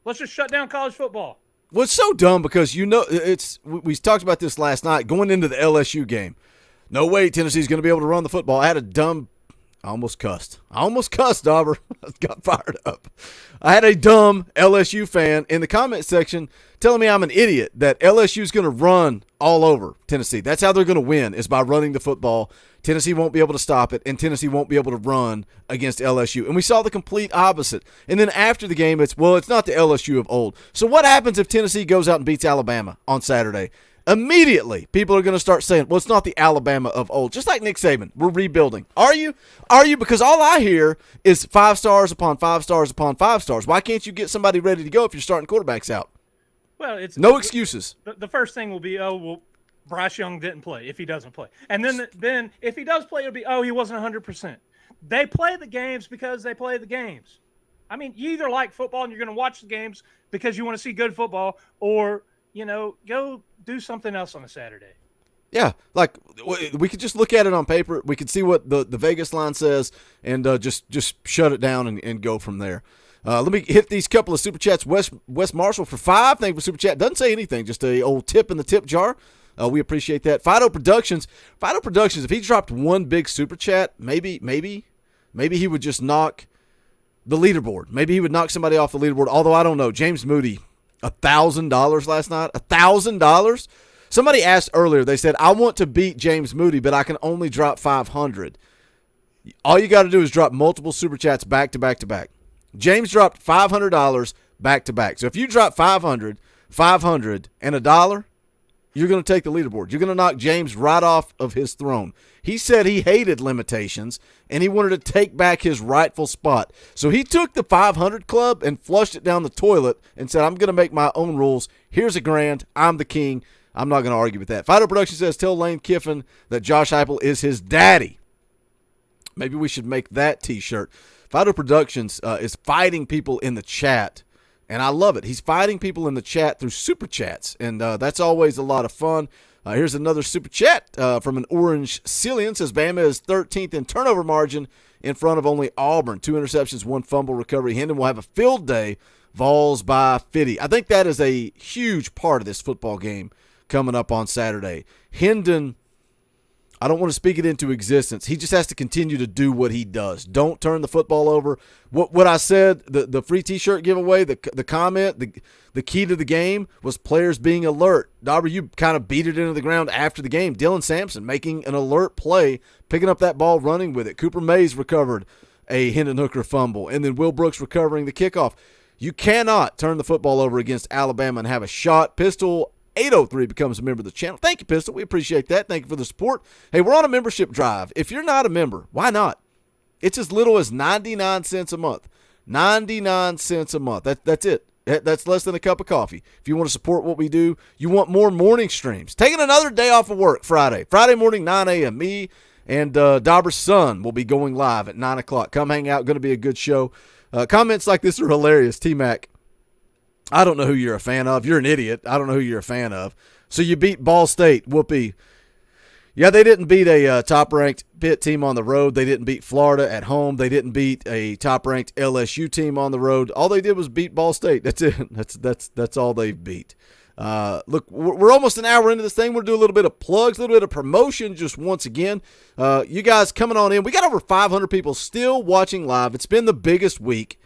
Let's just shut down college football. Well, it's so dumb because we talked about this last night going into the LSU game. No way Tennessee's going to be able to run the football. I almost cussed, Dauber. I got fired up. I had a dumb LSU fan in the comment section telling me I'm an idiot, that LSU's going to run all over Tennessee. That's how they're going to win, is by running the football. Tennessee won't be able to stop it, and Tennessee won't be able to run against LSU. And we saw the complete opposite. And then after the game, it's not the LSU of old. So what happens if Tennessee goes out and beats Alabama on Saturday? Immediately, people are going to start saying, well, it's not the Alabama of old. Just like Nick Saban, we're rebuilding. Are you? Because all I hear is 5 stars upon 5 stars upon 5 stars. Why can't you get somebody ready to go if you're starting quarterbacks out? Well, it's no excuses. The first thing will be, Bryce Young didn't play if he doesn't play. And then if he does play, it'll be, he wasn't 100%. They play the games because they play the games. I mean, you either like football and you're going to watch the games because you want to see good football, or, go do something else on a Saturday. Yeah, like we could just look at it on paper. We could see what the Vegas line says and just shut it down and go from there. Let me hit these couple of Super Chats. Wes Marshall for 5. Thank you for Super Chat. Doesn't say anything, just a old tip in the tip jar. We appreciate that. Fido Productions, if he dropped one big Super Chat, maybe he would just knock the leaderboard. Maybe he would knock somebody off the leaderboard, although I don't know. James Moody, $1,000 last night. $1,000? Somebody asked earlier, they said, I want to beat James Moody, but I can only drop 500. All you got to do is drop multiple Super Chats back to back to back. James dropped $500 back to back. So if you drop 500, and $1, you're going to take the leaderboard. You're going to knock James right off of his throne. He said he hated limitations, and he wanted to take back his rightful spot. So he took the 500 club and flushed it down the toilet and said, I'm going to make my own rules. Here's $1,000. I'm the king. I'm not going to argue with that. Fido Production says, tell Lane Kiffin that Josh Heupel is his daddy. Maybe we should make that T-shirt. Fido Productions is fighting people in the chat, and I love it. He's fighting people in the chat through Super Chats, and that's always a lot of fun. Here's another Super Chat from an Orange Cillian. Says Bama is 13th in turnover margin in front of only Auburn. 2 interceptions, 1 fumble recovery. Hendon will have a field day. Vols by 50. I think that is a huge part of this football game coming up on Saturday. Hendon, I don't want to speak it into existence. He just has to continue to do what he does. Don't turn the football over. What I said, the free T-shirt giveaway, the comment, the key to the game was players being alert. Dauber, you kind of beat it into the ground after the game. Dylan Sampson making an alert play, picking up that ball, running with it. Cooper Mays recovered a Hendon Hooker fumble, and then Will Brooks recovering the kickoff. You cannot turn the football over against Alabama and have a shot. Pistol 803 becomes a member of the channel. Thank you, Pistol. We appreciate that. Thank you for the support. Hey, we're on a membership drive. If you're not a member, why not? It's as little as 99 cents a month. 99 cents a month. That's it. That's less than a cup of coffee. If you want to support what we do, you want more morning streams. Taking another day off of work Friday. Friday morning, 9 a.m. Me and Dauber's son will be going live at 9 o'clock. Come hang out. Going to be a good show. Comments like this are hilarious. T-Mac, I don't know who you're a fan of. You're an idiot. I don't know who you're a fan of. So you beat Ball State. Whoopee. Yeah, they didn't beat a top-ranked Pitt team on the road. They didn't beat Florida at home. They didn't beat a top-ranked LSU team on the road. All they did was beat Ball State. That's it. That's all they've beat. Look, we're almost an hour into this thing. We're going to do a little bit of plugs, a little bit of promotion just once again. You guys coming on in. We got over 500 people still watching live. It's been the biggest week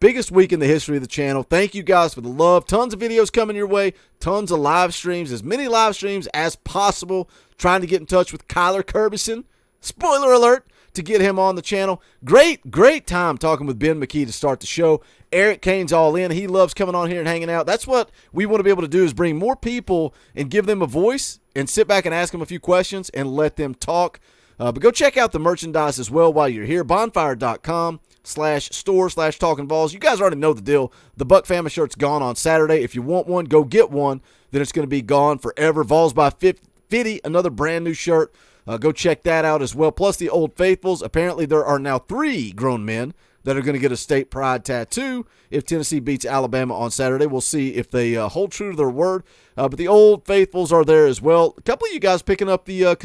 in the history of the channel. Thank you guys for the love. Tons of videos coming your way. Tons of live streams. As many live streams as possible. Trying to get in touch with Kyler Kurbison. Spoiler alert, to get him on the channel. Great time talking with Ben McKee to start the show. Eric Kane's all in. He loves coming on here and hanging out. That's what we want to be able to do, is bring more people and give them a voice and sit back and ask them a few questions and let them talk. But go check out the merchandise as well while you're here. Bonfire.com. Facebook.com/store/Talkin VAWLS. You guys already know the deal. The Buck Family shirt's gone on Saturday. If you want one, go get one. Then it's going to be gone forever. Vols by 50, another brand new shirt. Go check that out as well. Plus the Old Faithfuls. Apparently there are now 3 grown men that are going to get a state pride tattoo if Tennessee beats Alabama on Saturday. We'll see if they hold true to their word. But the Old Faithfuls are there as well. A couple of you guys picking up the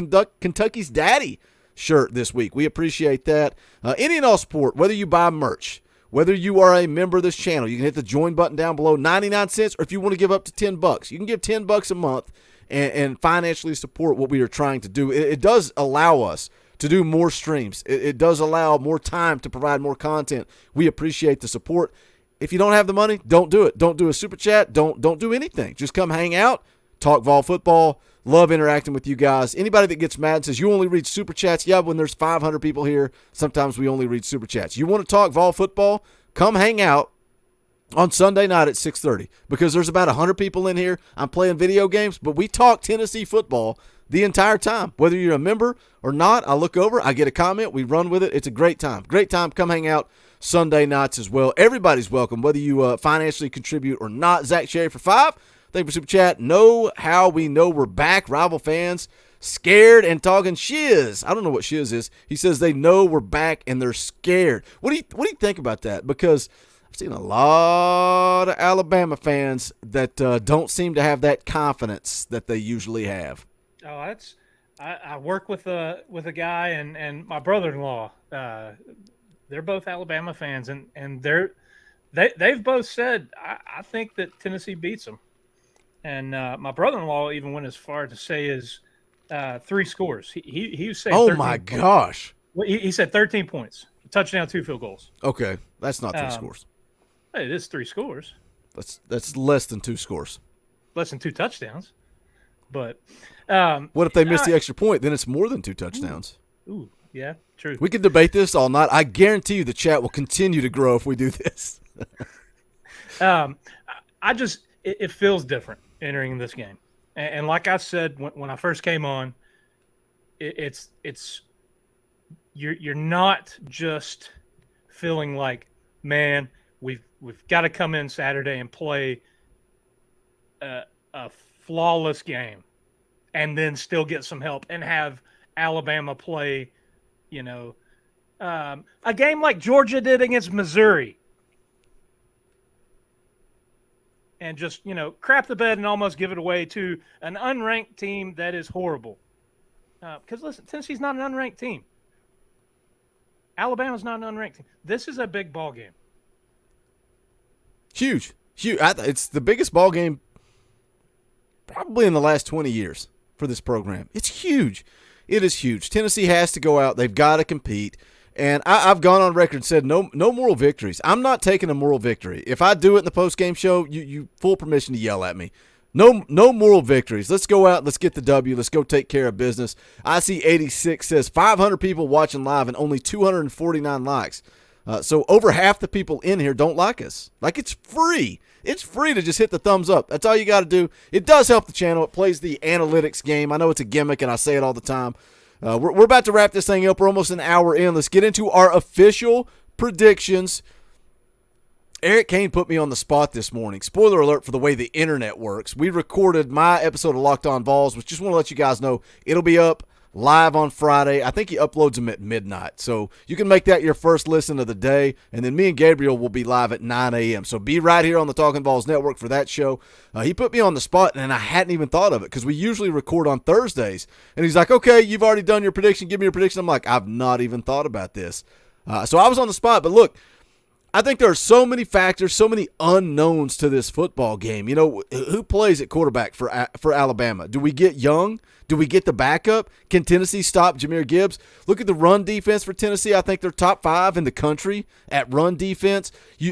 Kentucky's Daddy shirt this week. We appreciate that. Any and all support, whether you buy merch, whether you are a member of this channel, you can hit the join button down below, 99 cents, or if you want to give up to $10. You can give $10 a month and financially support what we are trying to do. It does allow us to do more streams. It does allow more time to provide more content. We appreciate the support. If you don't have the money, don't do it. Don't do a super chat. Don't do anything. Just come hang out, talk Vol football. Love interacting with you guys. Anybody that gets mad and says you only read super chats, yeah, when there's 500 people here, sometimes we only read super chats. You want to talk Vol football? Come hang out on Sunday night at 6:30 because there's about 100 people in here. I'm playing video games, but we talk Tennessee football the entire time. Whether you're a member or not, I look over, I get a comment, we run with it. It's a great time. Great time. Come hang out Sunday nights as well. Everybody's welcome, whether you financially contribute or not. Zach Sherry for 5. Thank you for super chat. Know how we know we're back. Rival fans scared and talking shiz. I don't know what shiz is. He says they know we're back and they're scared. What do you think about that? Because I've seen a lot of Alabama fans that don't seem to have that confidence that they usually have. Oh, I work with a guy and my brother-in-law. They're both Alabama fans, and they've both said I think that Tennessee beats them. And my brother-in-law even went as far to say is 3 scores. He was saying. Oh 13 my points. gosh! Well, he said 13 points, a touchdown, 2 field goals. Okay, that's not 3 scores. It is 3 scores. That's less than 2 scores. Less than 2 touchdowns. But what if they miss the extra point? Then it's more than 2 touchdowns. Ooh, yeah, true. We could debate this all night. I guarantee you the chat will continue to grow if we do this. It feels different entering this game, and like I said when I first came on, it's you're not just feeling like, man, we've got to come in Saturday and play a flawless game, and then still get some help and have Alabama play, a game like Georgia did against Missouri. And just, crap the bed and almost give it away to an unranked team that is horrible. Because, listen, Tennessee's not an unranked team. Alabama's not an unranked team. This is a big ball game. Huge. It's the biggest ball game probably in the last 20 years for this program. It's huge. It is huge. Tennessee has to go out. They've got to compete. And I've gone on record and said no moral victories. I'm not taking a moral victory. If I do it in the post-game show, you full permission to yell at me. No moral victories. Let's go out. Let's get the W. Let's go take care of business. I see 86 says 500 people watching live and only 249 likes. So over half the people in here don't like us. Like, it's free. It's free to just hit the thumbs up. That's all you got to do. It does help the channel. It plays the analytics game. I know it's a gimmick, and I say it all the time. We're about to wrap this thing up. We're almost an hour in. Let's get into our official predictions. Eric Kane put me on the spot this morning. Spoiler alert for the way the internet works. We recorded my episode of Locked On Vols, which just want to let you guys know it'll be up live on Friday. I think he uploads them at midnight. So you can make that your first listen of the day. And then me and Gabriel will be live at 9 a.m. So be right here on the Talkin VAWLS Network for that show. He put me on the spot, and I hadn't even thought of it because we usually record on Thursdays. And he's like, okay, you've already done your prediction. Give me your prediction. I'm like, I've not even thought about this. So I was on the spot. But look, I think there are so many factors, so many unknowns to this football game. Who plays at quarterback for Alabama? Do we get Young? Do we get the backup? Can Tennessee stop Jahmyr Gibbs? Look at the run defense for Tennessee. I think they're top 5 in the country at run defense.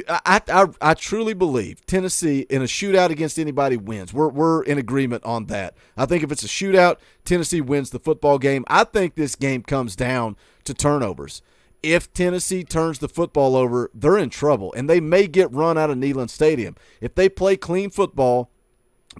I truly believe Tennessee in a shootout against anybody wins. We're in agreement on that. I think if it's a shootout, Tennessee wins the football game. I think this game comes down to turnovers. If Tennessee turns the football over, they're in trouble, and they may get run out of Neyland Stadium. If they play clean football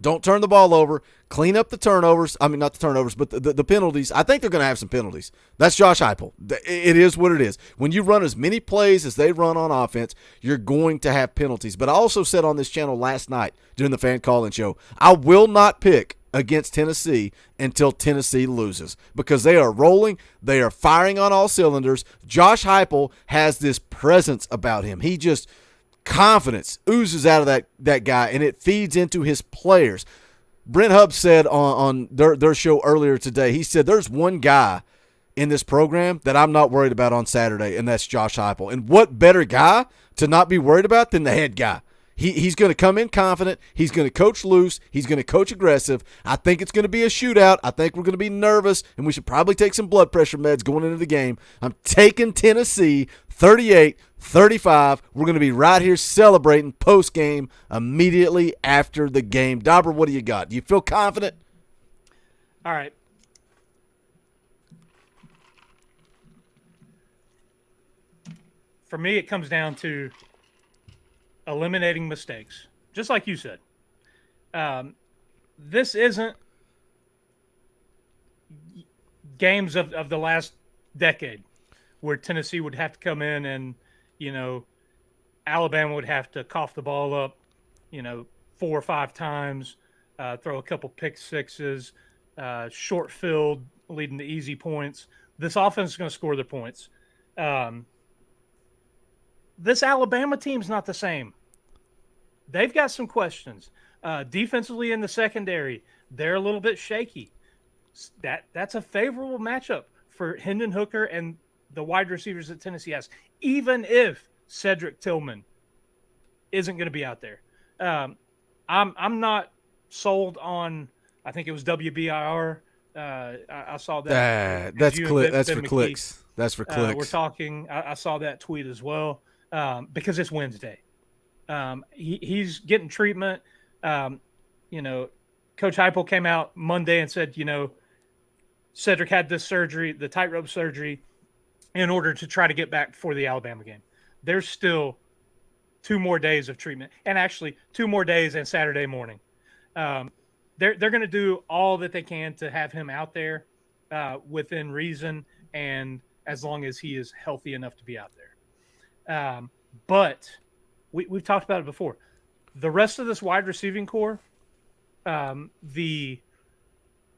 Don't turn the ball over. Clean up the turnovers. I mean, not the turnovers, but the penalties. I think they're going to have some penalties. That's Josh Heupel. It is what it is. When you run as many plays as they run on offense, you're going to have penalties. But I also said on this channel last night during the fan call-in show, I will not pick against Tennessee until Tennessee loses because they are rolling. They are firing on all cylinders. Josh Heupel has this presence about him. He just – confidence oozes out of that guy, and it feeds into his players. Brent Hubbs said on their show earlier today, he said there's one guy in this program that I'm not worried about on Saturday, and that's Josh Heupel. And what better guy to not be worried about than the head guy? He's going to come in confident. He's going to coach loose. He's going to coach aggressive. I think it's going to be a shootout. I think we're going to be nervous, and we should probably take some blood pressure meds going into the game. I'm taking Tennessee 38-35. We're going to be right here celebrating post-game immediately after the game. Dauber, what do you got? Do you feel confident? All right. For me, it comes down to eliminating mistakes, just like you said. This isn't games of the last decade where Tennessee would have to come in and, Alabama would have to cough the ball up, 4 or 5 times, throw a couple pick sixes, short field leading to easy points. This offense is going to score their points. This Alabama team's not the same. They've got some questions. Defensively in the secondary, they're a little bit shaky. That's a favorable matchup for Hendon Hooker and the wide receivers that Tennessee has, even if Cedric Tillman isn't going to be out there. I'm not sold on, I think it was WBIR. I saw that. That's for McKee. Clicks. That's for clicks. We're talking. I saw that tweet as well because it's Wednesday. He's getting treatment. Coach Heupel came out Monday and said, Cedric had this surgery, the tightrope surgery, in order to try to get back for the Alabama game. There's still 2 more days of treatment, and actually 2 more days and Saturday morning. They're going to do all that they can to have him out there within reason and as long as he is healthy enough to be out there. But we've talked about it before. The rest of this wide receiving core, the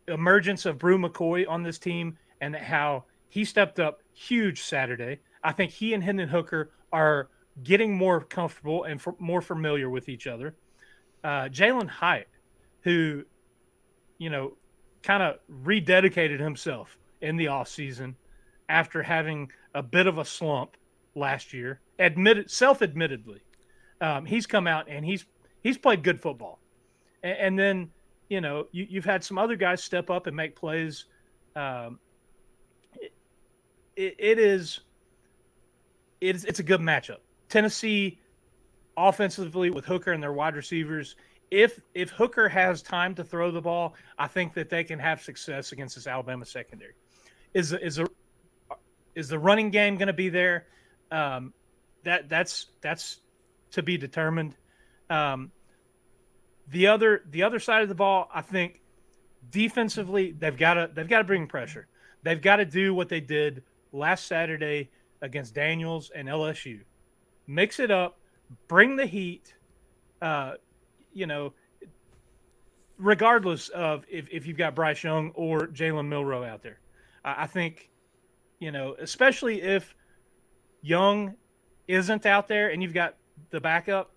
emergence of Brew McCoy on this team and how he stepped up huge Saturday. I think he and Hendon Hooker are getting more comfortable and more familiar with each other. Jalen Hyatt, who, kind of rededicated himself in the offseason after having a bit of a slump last year, self-admittedly. He's come out and he's played good football. And then, you've had some other guys step up and make plays. It's a good matchup. Tennessee offensively with Hooker and their wide receivers, if Hooker has time to throw the ball, I think that they can have success against this Alabama secondary. Is the running game going to be there? That's to be determined. The other side of the ball, I think defensively they've got to bring pressure. They've got to do what they did last Saturday against Daniels and LSU. Mix it up, bring the heat. Regardless of if you've got Bryce Young or Jalen Milroe out there, I think, especially if Young isn't out there and you've got the backup,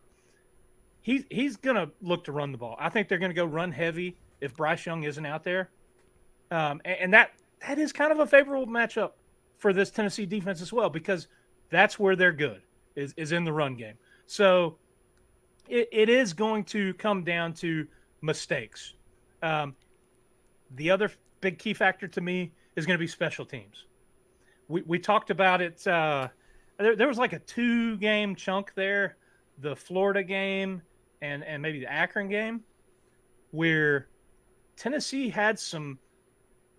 he's gonna look to run the ball. I think they're gonna go run heavy if Bryce Young isn't out there, and that is kind of a favorable matchup for this Tennessee defense as well because that's where they're good is in the run game. So it is going to come down to mistakes. The other big key factor to me is going to be special teams. We talked about it. There was like a 2-game chunk there, the Florida game and maybe the Akron game, where Tennessee had some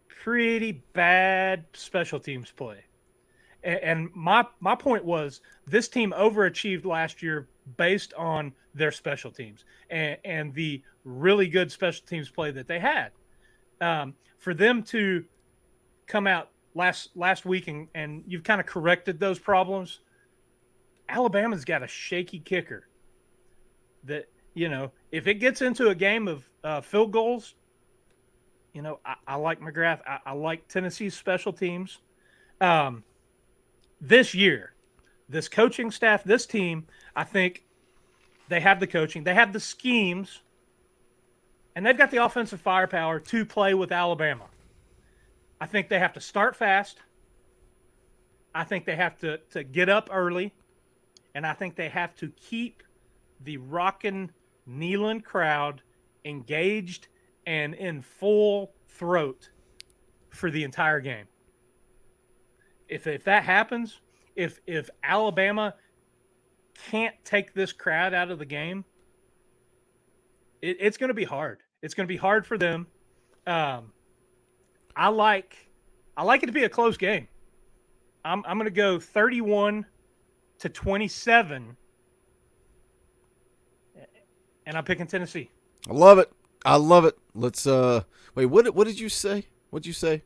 pretty bad special teams play. And my point was this team overachieved last year based on their special teams and the really good special teams play that they had. For them to come out last week and you've kind of corrected those problems, Alabama's got a shaky kicker that, if it gets into a game of field goals, I like McGrath. I like Tennessee's special teams. This year, this coaching staff, this team, I think they have the coaching, they have the schemes, and they've got the offensive firepower to play with Alabama. I think they have to start fast. I think they have to get up early. And I think they have to keep the rockin' Neyland crowd engaged and in full throat for the entire game. If that happens, if Alabama can't take this crowd out of the game, it's going to be hard. It's going to be hard for them. I like it to be a close game. I'm going to go 31-27, and I'm picking Tennessee. I love it. Let's wait. What did you say? What'd you say?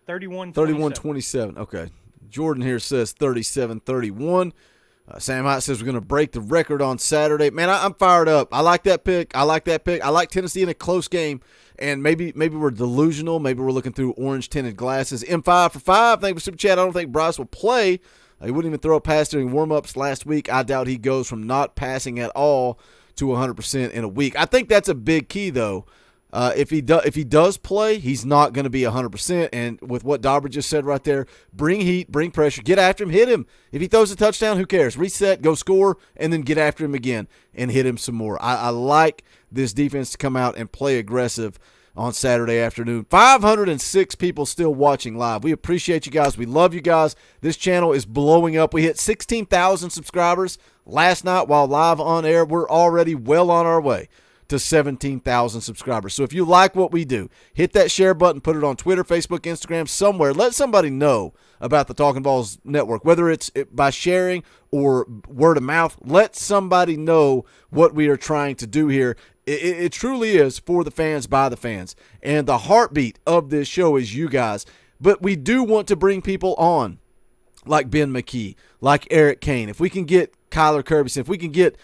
31-27. Okay. Jordan here says 37-31. Sam Hyatt says we're going to break the record on Saturday. Man, I'm fired up. I like that pick. I like Tennessee in a close game, and maybe we're delusional. Maybe we're looking through orange-tinted glasses. M5 for 5. Thank you for Super Chat. I don't think Bryce will play. He wouldn't even throw a pass during warm-ups last week. I doubt he goes from not passing at all to 100% in a week. I think that's a big key, though. If he does play, he's not going to be 100%. And with what Dauber just said right there, bring heat, bring pressure, get after him, hit him. If he throws a touchdown, who cares? Reset, go score, and then get after him again and hit him some more. I like this defense to come out and play aggressive on Saturday afternoon. 506 people still watching live. We appreciate you guys. We love you guys. This channel is blowing up. We hit 16,000 subscribers last night while live on air. We're already well on our way to 17,000 subscribers. So if you like what we do, hit that share button, put it on Twitter, Facebook, Instagram, somewhere. Let somebody know about the Talkin VAWLS Network, whether it's by sharing or word of mouth. Let somebody know what we are trying to do here. It truly is for the fans, by the fans. And the heartbeat of this show is you guys. But we do want to bring people on like Ben McKee, like Eric Kane. If we can get Kyler Kirbyson, if we can get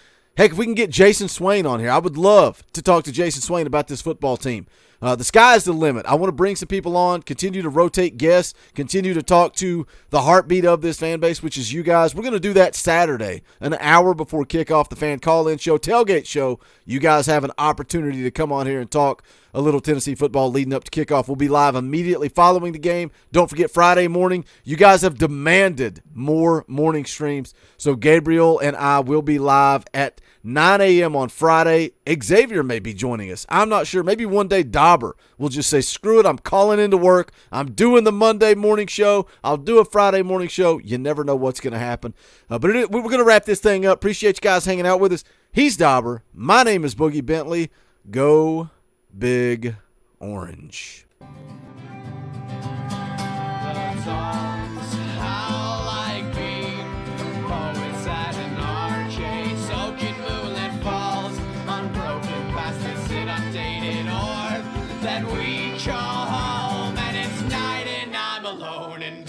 Jason Swain on here, I would love to talk to Jason Swain about this football team. The sky's the limit. I want to bring some people on, continue to rotate guests, continue to talk to the heartbeat of this fan base, which is you guys. We're going to do that Saturday, an hour before kickoff, the fan call-in show, tailgate show. You guys have an opportunity to come on here and talk a little Tennessee football leading up to kickoff. We'll be live immediately following the game. Don't forget Friday morning. You guys have demanded more morning streams, so Gabriel and I will be live at 9 a.m. on Friday. Xavier may be joining us. I'm not sure. Maybe one day Dauber will just say, screw it, I'm calling into work. I'm doing the Monday morning show. I'll do a Friday morning show. You never know what's going to happen. But we're going to wrap this thing up. Appreciate you guys hanging out with us. He's Dauber. My name is Boogie Bentley. Go Big Orange. That we call home, and it's night and I'm alone and